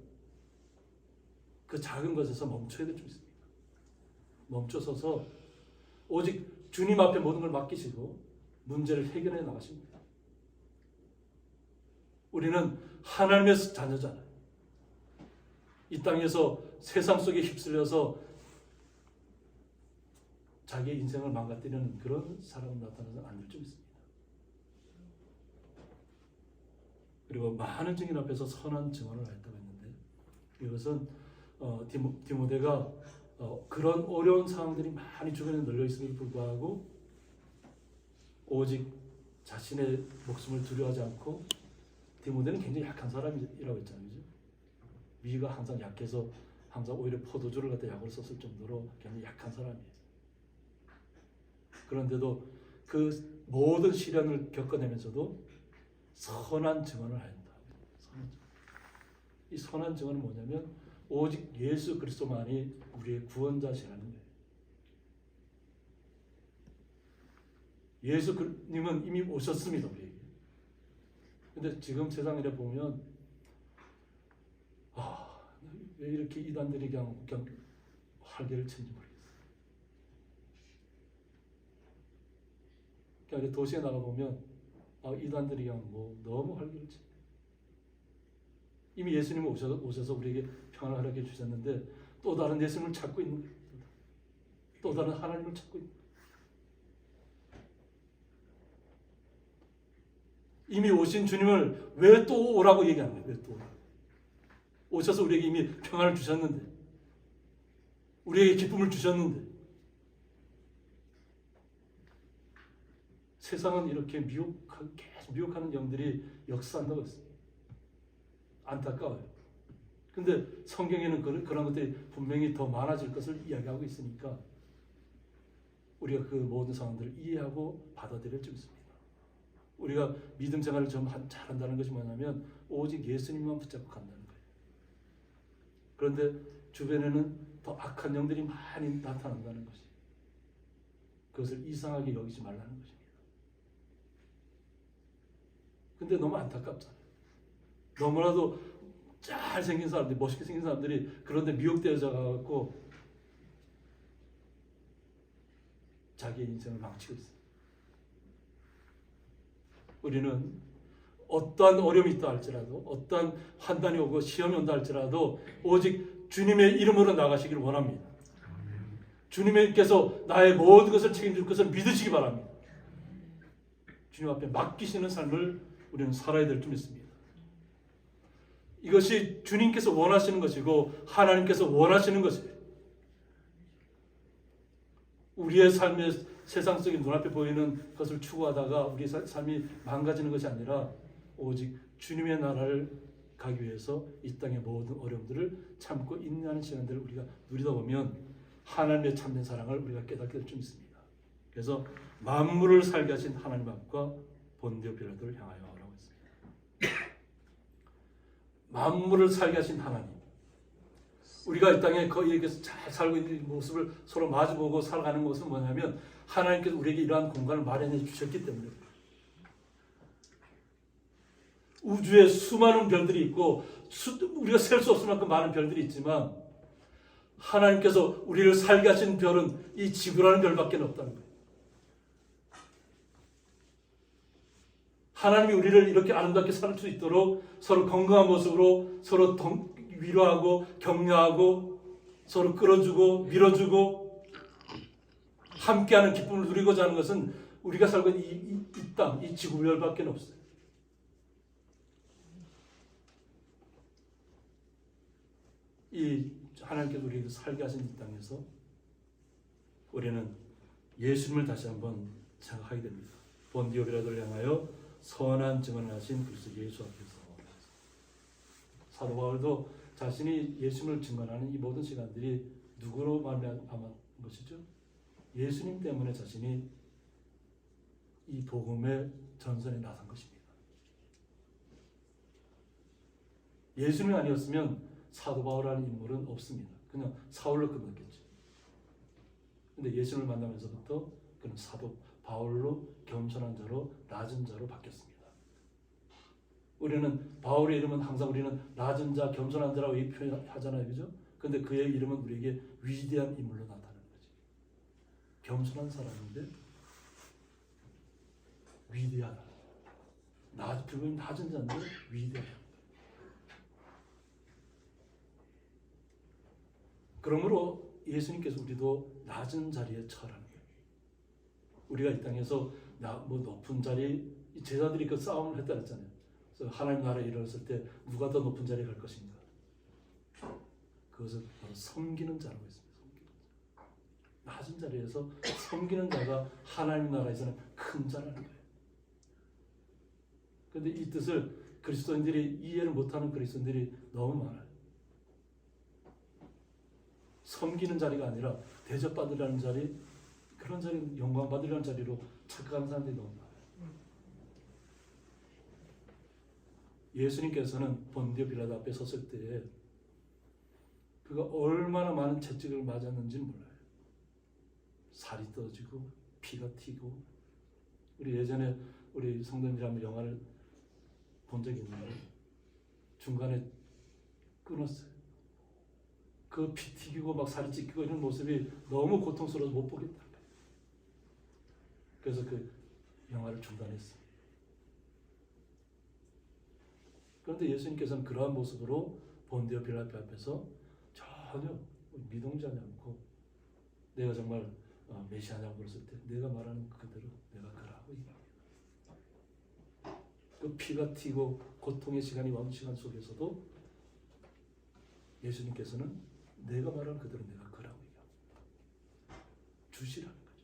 그 작은 것에서 멈춰야 될 줄 있습니다. 멈춰서서 오직 주님 앞에 모든 걸 맡기시고 문제를 해결해 나가십니다. 우리는 하나님의 자녀잖아요. 이 땅에서 세상 속에 휩쓸려서 자기의 인생을 망가뜨리는 그런 사람은 나타나서 안 될 줄 있습니다. 그리고 많은 증인 앞에서 선한 증언을 했다고 했는데 이것은 디모데가 그런 어려운 상황들이 많이 주변에 널려 있음에도 불구하고 오직 자신의 목숨을 두려워하지 않고 디모데는 굉장히 약한 사람이라고 했잖아요. 그죠? 위가 항상 약해서 항상 오히려 포도주를 갖다 약으로 썼을 정도로 굉장히 약한 사람이에요. 그런데도 그 모든 시련을 겪어내면서도 선한 증언을 한다. 이 선한 증언은 뭐냐면 오직 예수 그리스도만이 우리의 구원자시라는 거예요. 예수님은 이미 오셨습니다, 우리에게. 근데 지금 세상에 보면 왜 이렇게 이단들이 그냥 활개를 치는지 모르겠어요. 그냥 도시에 나가 보면 이단들이 그냥 너무 활개를 치. 이미 예수님이 오셔서 우리에게 평안을 허락해 주셨는데 또 다른 예수님을 찾고 있는 거예요. 또 다른 하나님을 찾고 있는 거예요. 이미 오신 주님을 왜 또 오라고 얘기하는 거예요? 왜 또 오라고? 오셔서 우리에게 이미 평안을 주셨는데, 우리에게 기쁨을 주셨는데, 세상은 이렇게 계속 미혹하는 영들이 역사한다고 했습니다. 안타까워요. 근데 성경에는 그런 것들이 분명히 더 많아질 것을 이야기하고 있으니까 우리가 그 모든 상황들을 이해하고 받아들일 수 있습니다. 우리가 믿음 생활을 좀 잘한다는 것이 뭐냐면 오직 예수님만 붙잡고 간다는 거예요. 그런데 주변에는 더 악한 영들이 많이 나타난다는 것이, 그것을 이상하게 여기지 말라는 것입니다. 근데 너무 안타깝잖아요. 너무나도 잘생긴 사람들이, 멋있게 생긴 사람들이 그런데 미혹되어져 가지고 자기의 인생을 망치고 있어요. 우리는 어떠한 어려움이 있다 할지라도, 어떠한 환난이 오고 시험이 온다 할지라도 오직 주님의 이름으로 나가시기를 원합니다. 주님께서 나의 모든 것을 책임질 것을 믿으시기 바랍니다. 주님 앞에 맡기시는 삶을 우리는 살아야 될 줄 믿습니다. 이것이 주님께서 원하시는 것이고 하나님께서 원하시는 것이에요. 우리의 삶의 세상 속에 눈앞에 보이는 것을 추구하다가 우리의 삶이 망가지는 것이 아니라 오직 주님의 나라를 가기 위해서 이 땅의 모든 어려움들을 참고 인내하는 시간들을 우리가 누리다 보면 하나님의 참된 사랑을 우리가 깨닫게 될 줄 믿습니다. 그래서 만물을 살게 하신 하나님 앞과 본디오 빌라도를 향하여 오라고 했습니다. 만물을 살게 하신 하나님, 우리가 이 땅에 거기에서 잘 살고 있는 모습을 서로 마주보고 살아가는 것은 뭐냐면 하나님께서 우리에게 이러한 공간을 마련해 주셨기 때문에, 우주에 수많은 별들이 있고 우리가 셀 수 없을 만큼 많은 별들이 있지만 하나님께서 우리를 살게 하신 별은 이 지구라는 별밖에 없다는 거예요. 하나님이 우리를 이렇게 아름답게 살 수 있도록 서로 건강한 모습으로 서로 위로하고 격려하고 서로 끌어주고 밀어주고 함께하는 기쁨을 누리고자 하는 것은 우리가 살고 있는 이 땅, 이 지구별밖에 없어요. 이 하나님께서 우리에게 살게 하신 이 땅에서 우리는 예수님을 다시 한번 생각하게 됩니다. 본디오 빌라도를 향하여 선한 증언을 하신 그리스도 예수 앞에서 사도 바울도 자신이 예수님을 증언하는 이 모든 시간들이 누구로 말미암은 것이죠? 예수님 때문에 자신이 이 복음의 전선에 나선 것입니다. 예수님이 아니었으면 사도 바울이라는 인물은 없습니다. 그냥 사울로 끝났겠죠. 근데 예수님을 만나면서부터 그는 사도 바울로 겸손한 자로 낮은 자로 바뀌었습니다. 우리는 바울의 이름은 항상 우리는 낮은 자, 겸손한 자라고 표현하잖아요. 그죠? 근데 그의 이름은 우리에게 위대한 인물로 나타나는 거지. 겸손한 사람인데 위대하다. 결국엔 낮은 자인데 위대하다. 그러므로 예수님께서 우리도 낮은 자리에 처하라는 거예요. 우리가 이 땅에서 높은 자리, 제자들이 그 싸움을 했다 그랬잖아요. 그래서 하나님 나라에 이르렀을 때 누가 더 높은 자리에 갈 것인가? 그것을 바로 섬기는 자라고 했습니다. 낮은 자리에서 섬기는 자가 하나님 나라에서는 큰 자라는 거예요. 그런데 이 뜻을 그리스도인들이 이해를 못하는 그리스도인들이 너무 많아요. 섬기는 자리가 아니라 대접받으라는 자리, 그런 자리, 영광받으려는 자리로 착각하는 사람들이 너무 많아요. 예수님께서는 본디오 빌라도 앞에 섰을 때에 그가 얼마나 많은 채찍을 맞았는지는 몰라요. 살이 떨어지고 피가 튀고. 우리 예전에 우리 성도님이랑 영화를 본 적이 있는데 중간에 끊었어요. 그 피 튀기고 막 살이 찢기고 이런 모습이 너무 고통스러워서 못 보겠다. 그래서 그 영화를 중단했어요. 그런데 예수님께서는 그러한 모습으로 본디오 빌라도 앞에서 전혀 미동치하지 않고 내가 정말 메시아냐고 그랬을 때 내가 말하는 그대로 내가 그러라고 얘기합니다. 그 피가 튀고 고통의 시간이 왕 시간 속에서도 예수님께서는 내가 말하는 그대로 내가 그러라고 얘기합니다. 주시라는 거죠.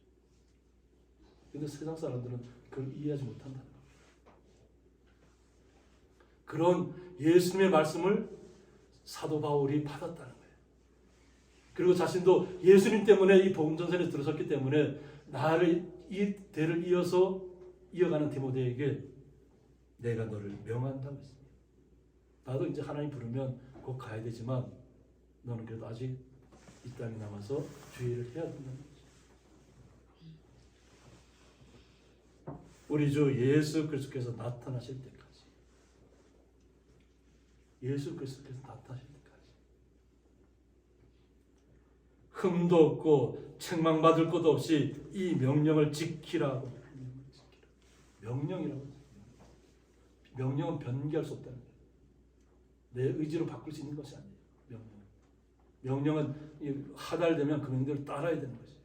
근데 세상 사람들은 그걸 이해하지 못한다는 거예요. 그런 예수님의 말씀을 사도 바울이 받았다는 거예요. 그리고 자신도 예수님 때문에 이 복음 전선에 들어섰기 때문에 나를 이 대를 이어가는 디모데에게 내가 너를 명한다고 했습니다. 나도 이제 하나님 부르면 곧 가야 되지만 너는 그래도 아직 이 땅에 남아서 주의를 해야 된다는 거죠. 우리 주 예수 그리스도께서 나타나실 때까지, 예수 그리스도께서 나타나실 때까지 흠도 없고 책망받을 것도 없이 이 명령을 지키라고. 명령이라고. 명령은 변기할 수 없다는 거예요. 내 의지로 바꿀 수 있는 것이 아니에요. 명령은 하달되면 그 명령을 따라야 되는 거지.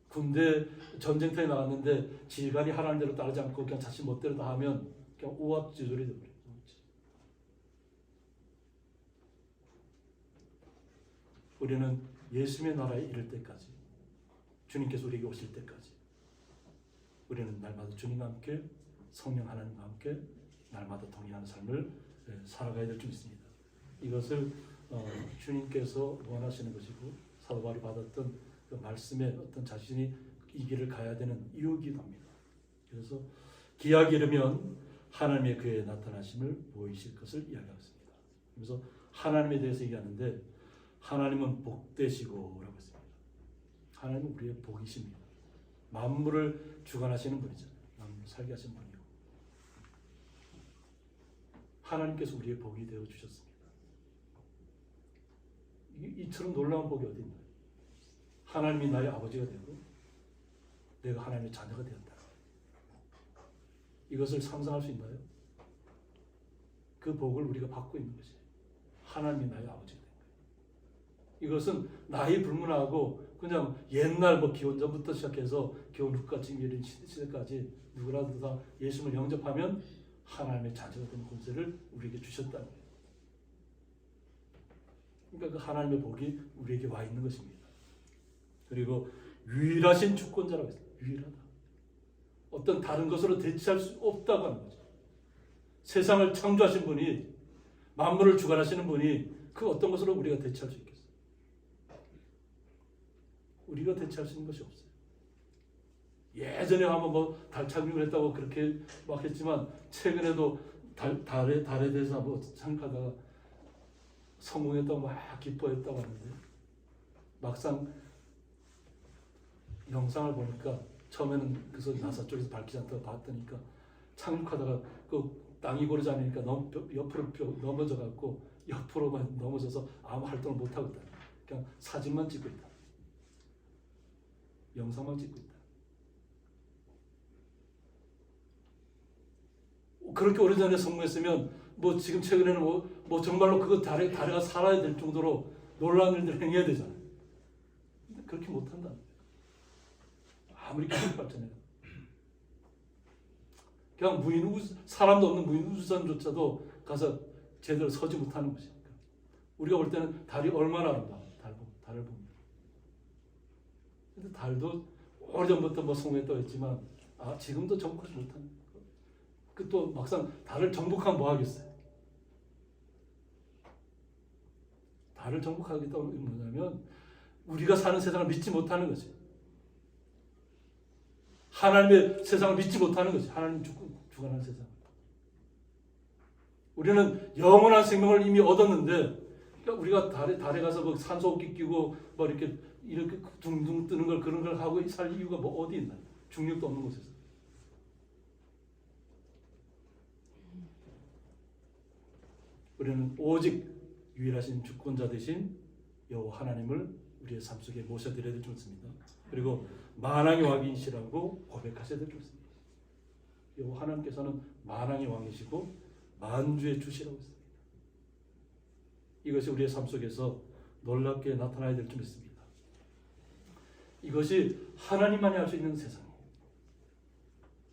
군대 전쟁터에 나갔는데 지휘관이 하라는 대로 따르지 않고 그냥 자신 멋대로 다 하면 그냥 오합지졸이 되버려요. 우리는 예수님의 나라에 이를 때까지, 주님께서 우리에게 오실 때까지 우리는 날마다 주님과 함께 성령 하나님과 함께 날마다 동행하는 삶을 살아가야 될 줄 믿습니다. 이것을 주님께서 원하시는 것이고 사도 바울이 받았던 그 말씀에 어떤 자신이 이 길을 가야 되는 이유이기도 합니다. 그래서 기약이 이르면 하나님의 그의 나타나심을 보이실 것을 이야기하고 있습니다. 그래서 하나님에 대해서 얘기하는데 하나님은 복되시고 라고 했습니다. 하나님은 우리의 복이십니다. 만물을 주관하시는 분이잖아요. 만물을 살게 하신 분이고 하나님께서 우리의 복이 되어 주셨습니다. 이처럼 놀라운 복이 어디 있나요? 하나님이 나의 아버지가 되고 내가 하나님의 자녀가 되었다. 이것을 상상할 수 있나요? 그 복을 우리가 받고 있는 것이 하나님이 나의 아버지가 된 거예요. 이것은 나이 불문하고 그냥 옛날 뭐 기원전부터 시작해서 기원 후까지 이런 시대까지 누구라도 다 예수님을 영접하면 하나님의 자녀가 되는 권세를 우리에게 주셨다는 거예요. 그러니까 그 하나님의 복이 우리에게 와 있는 것입니다. 그리고 유일하신 주권자라고 했어요. 유일하다. 어떤 다른 것으로 대체할 수 없다고 하는 거죠. 세상을 창조하신 분이, 만물을 주관하시는 분이 그 어떤 것으로 우리가 대체할 수 있겠어요? 우리가 대체할 수 있는 것이 없어요. 예전에 한번 뭐 달 착륙을 했다고 그렇게 막 했지만 최근에도 달에 대해서 뭐 생각하다가 성공했다고 막 기뻐했다고 하는데 막상 영상을 보니까 처음에는 그래서 나사 쪽에서 밝히지 않다고 봤더니까 착륙하다가 그 땅이 고르지 않으니까 옆으로 넘어져 갖고 옆으로만 넘어져서 아무 활동을 못 하고 있다. 그냥 사진만 찍고 있다. 영상만 찍고 있다. 그렇게 오래전에 성공했으면 뭐 지금 최근에는 뭐 정말로 그거 다리가 살아야 될 정도로 놀라운 일들을 행해야 되잖아요. 근데 그렇게 못한다. 아무리 기술 발전해도 그냥 사람도 없는 무인 우주선조차도 가서 제대로 서지 못하는 것이니까 우리가 볼 때는 달이 얼마나 아름다워. 달을 보면. 근데 달도 오래전부터 뭐 성공했다고 했지만 지금도 정복하지 못하는 그 또 막상 달을 정복하면 뭐 하겠어요? 달을 정복하겠다는 건 뭐냐면 우리가 사는 세상을 믿지 못하는 거지. 하나님의 세상을 믿지 못하는 거지. 하나님 주관하는 세상. 우리는 영원한 생명을 이미 얻었는데, 그러니까 우리가 달에 가서 뭐 산소호흡기 끼고 뭐 이렇게 둥둥 뜨는 걸 그런 걸 하고 살 이유가 뭐 어디 있나? 중력도 없는 곳에서. 우리는 오직 유일하신 주권자 되신 여호와 하나님을 우리의 삶 속에 모셔드려야 될 줄 믿습니다. 그리고 만왕의 왕이시라고 고백하셔야 될 줄 믿습니다. 여호와 하나님께서는 만왕의 왕이시고 만주의 주시라고 했습니다. 이것이 우리의 삶 속에서 놀랍게 나타나야 될 줄 믿습니다. 이것이 하나님만이 할 수 있는 세상이에요.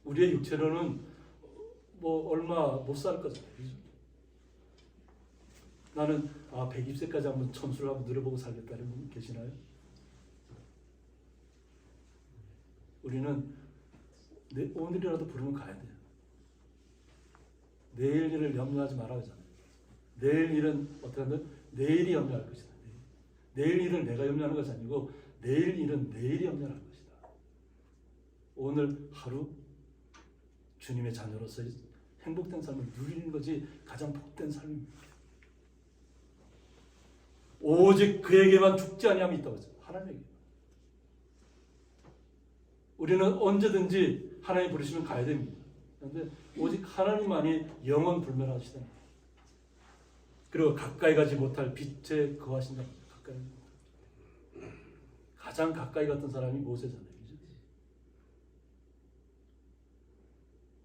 우리의 육체로는 뭐 얼마 못 살 거잖아요. 나는 120세까지 한번 천수를 한번 누려보고 살겠다는 분 계시나요? 우리는 오늘이라도 부르면 가야 돼요. 내일 일을 염려하지 말아야 하잖아요. 내일 일은 어떻게 하면 내일이 염려할 것이다. 내일 일을 내가 염려하는 것이 아니고 내일 일은 내일이 염려할 것이다. 오늘 하루 주님의 자녀로서 행복된 삶을 누리는 것이 가장 복된 삶입니다. 오직 그에게만 죽지 아니함이 있다고 했어요. 하나님에게. 우리는 언제든지 하나님 부르시면 가야 됩니다. 그런데 오직 하나님만이 영원 불멸하시다. 그리고 가까이 가지 못할 빛에 거하신다. 가장 가까이 갔던 사람이 모세잖아요.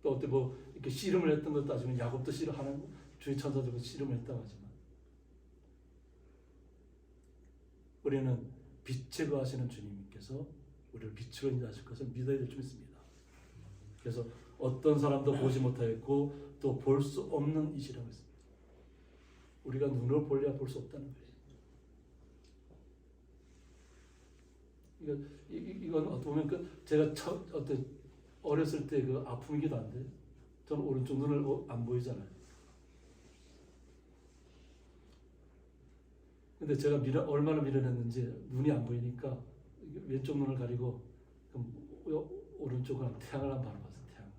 또 어때 뭐 이렇게 씨름을 했던 것 따지면 야곱도 씨름하는 주의 천사들과 씨름을 했다고 하지만 우리는 빛에 거하시는 주님께서 우리를 빛으로 인도하실 것을 믿어야 될 줄 믿습니다. 그래서 어떤 사람도 보지 못하였고 또 볼 수 없는 이시라고 했습니다. 우리가 눈으로 볼래야 볼 수 없다는 거예요. 이건 어떻게 보면 제가 어렸을 때 그 아픔이기도 한데 저는 오른쪽 눈을 안 보이잖아요. 근데 제가 얼마나 미련했는지 눈이 안 보이니까 왼쪽 눈을 가리고 오른쪽으로 태양을 한번 바라봤어요. 태양을.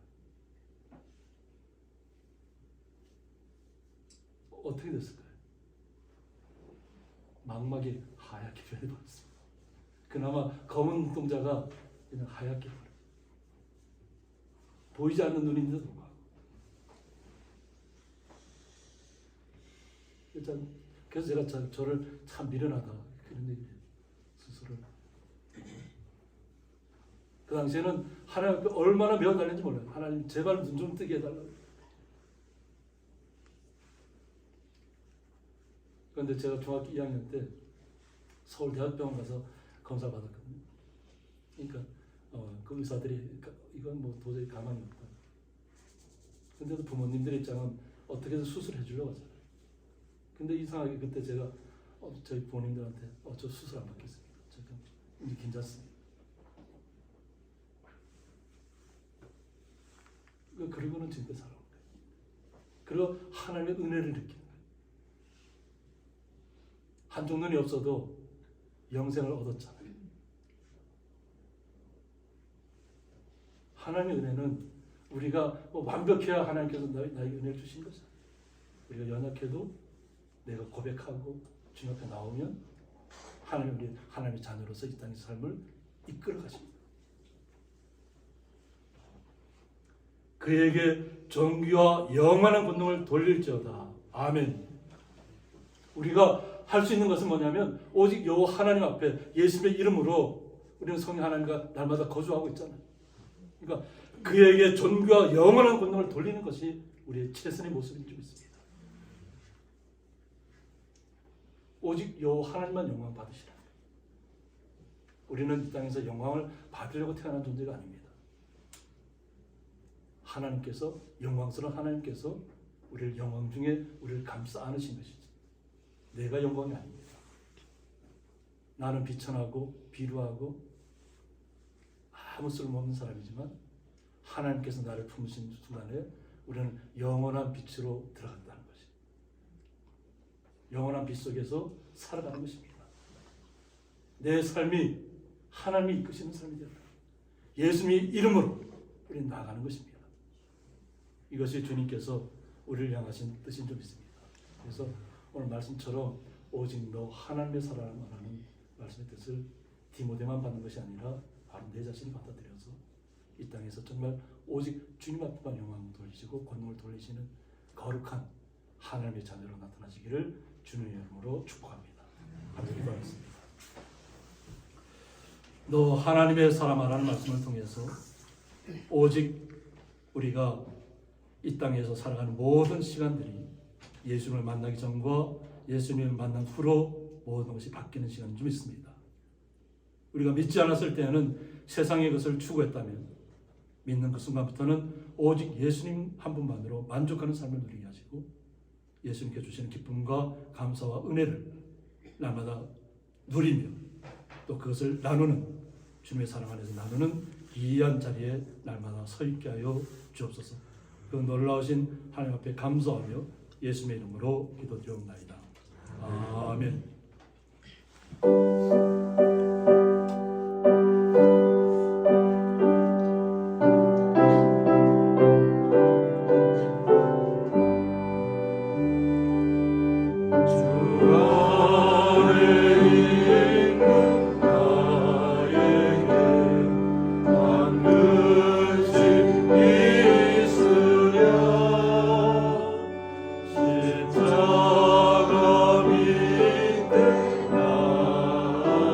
어떻게 됐을까요? 망막이 하얗게 변해버렸습니다. 그나마 검은 눈동자가 그냥 하얗게 보이지 않는 눈인데도 불구하고. 그래서 제가 저를 참 미련하다 그런 얘기를 스스로. 그 당시에는 하나님 앞에 얼마나 매어달는지 몰라요. 하나님 제발 눈 좀 뜨게 해달라고. 그런데 제가 중학교 2학년 때 서울대학병원 가서 검사 받았거든요. 그러니까 그 의사들이 이건 뭐 도저히 가망이 없다. 근데도 부모님들 입장은 어떻게든 수술해 주려고 하잖아요. 근데 이상하게 그때 제가 저희 부모님들한테 저 수술 안 받겠습니다. 지금 이제 괜찮습니다. 그리고는 지금까지 살아온 거예요. 그리고 하나님의 은혜를 느끼는 거예요. 한쪽 눈이 없어도 영생을 얻었잖아요. 하나님의 은혜는 우리가 완벽해야 하나님께서 나에게 은혜를 주신 거죠. 우리가 연약해도 내가 고백하고 주님 앞에 나오면 하나님이 하나님의 자녀로서 이 땅의 삶을 이끌어 가십니다. 그에게 존귀와 영원한 권능을 돌릴지어다. 아멘. 우리가 할 수 있는 것은 뭐냐면 오직 요 하나님 앞에 예수님의 이름으로 우리는 성령 하나님과 날마다 거주하고 있잖아요. 그러니까 그에게 존귀와 영원한 권능을 돌리는 것이 우리의 최선의 모습인 줄 믿습니다. 오직 요 하나님만 영광 받으시라. 우리는 이 땅에서 영광을 받으려고 태어난 존재가 아닙니다. 하나님께서, 영광스러운 하나님께서 우리를 영광 중에 우리를 감싸 안으신 것이지 내가 영광이 아닙니다. 나는 비천하고 비루하고 아무 쓸모없는 사람이지만 하나님께서 나를 품으신 순간에 우리는 영원한 빛으로 들어간다는 것이, 영원한 빛 속에서 살아가는 것입니다. 내 삶이 하나님이 이끄시는 삶이 되라. 예수님의 이름으로 우리는 나아가는 것입니다. 이것이 주님께서 우리를 향하신 뜻인 줄 믿습니다. 그래서 오늘 말씀처럼 오직 너 하나님의 사랑을 하는 말씀의 뜻을 디모데만 받는 것이 아니라 바로 내 자신이 받아들여서 이 땅에서 정말 오직 주님 앞에만 영광을 돌리시고 권능을 돌리시는 거룩한 하나님의 자녀로 나타나시기를 주님의 이름으로 축복합니다. 함께 기도하겠습니다. 너 하나님의 사랑하라는 말씀을 통해서 오직 우리가 이 땅에서 살아가는 모든 시간들이 예수님을 만나기 전과 예수님을 만난 후로 모든 것이 바뀌는 시간인 줄 믿습니다. 우리가 믿지 않았을 때는 세상의 것을 추구했다면 믿는 그 순간부터는 오직 예수님 한 분만으로 만족하는 삶을 누리게 하시고 예수님께 주시는 기쁨과 감사와 은혜를 날마다 누리며 또 그것을 나누는 주님의 사랑 안에서 나누는 귀한 자리에 날마다 서 있게 하여 주옵소서. 그 놀라우신 하나님 앞에 감사하며 예수님의 이름으로 기도드리옵나이다. 아멘. 십자가 밑에 나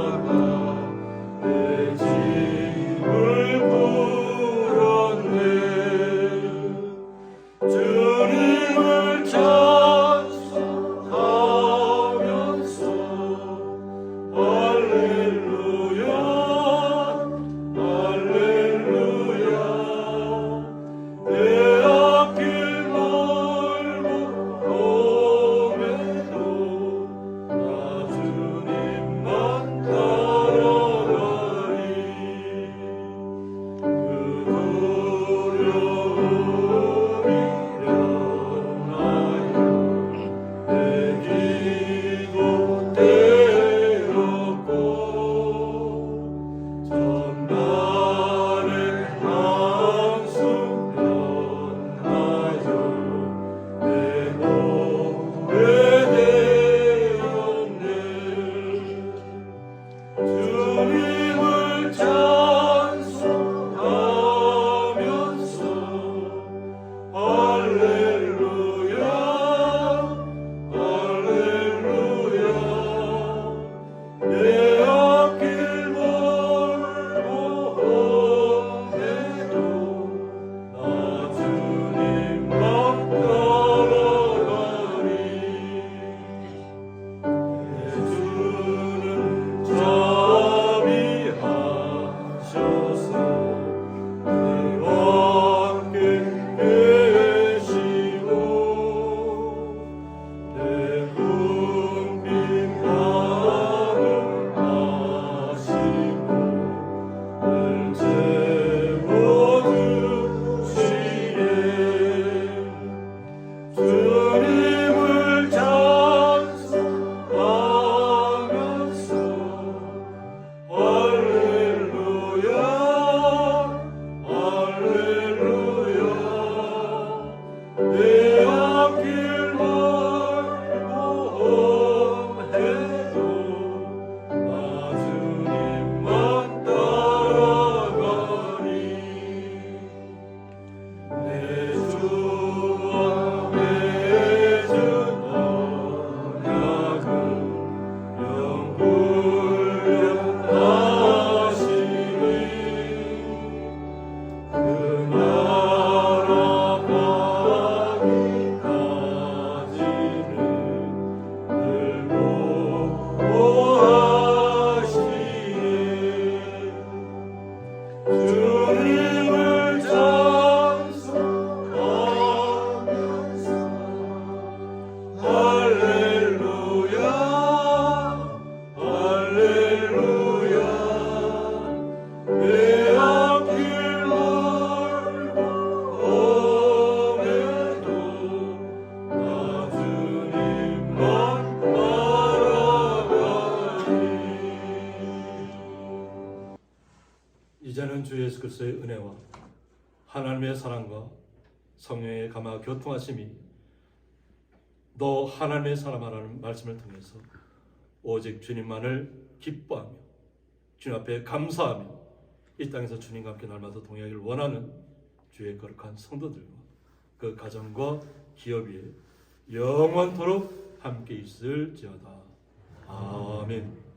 주 예수 그리스도의 은혜와 하나님의 사랑과 성령의 감화 교통하심이 너 하나님의 사람아라는 말씀을 통해서 오직 주님만을 기뻐하며 주님 앞에 감사하며 이 땅에서 주님과 함께 날마다 동행하기를 원하는 주의 거룩한 성도들과 그 가정과 기업 위에 영원토록 함께 있을지어다. 아멘.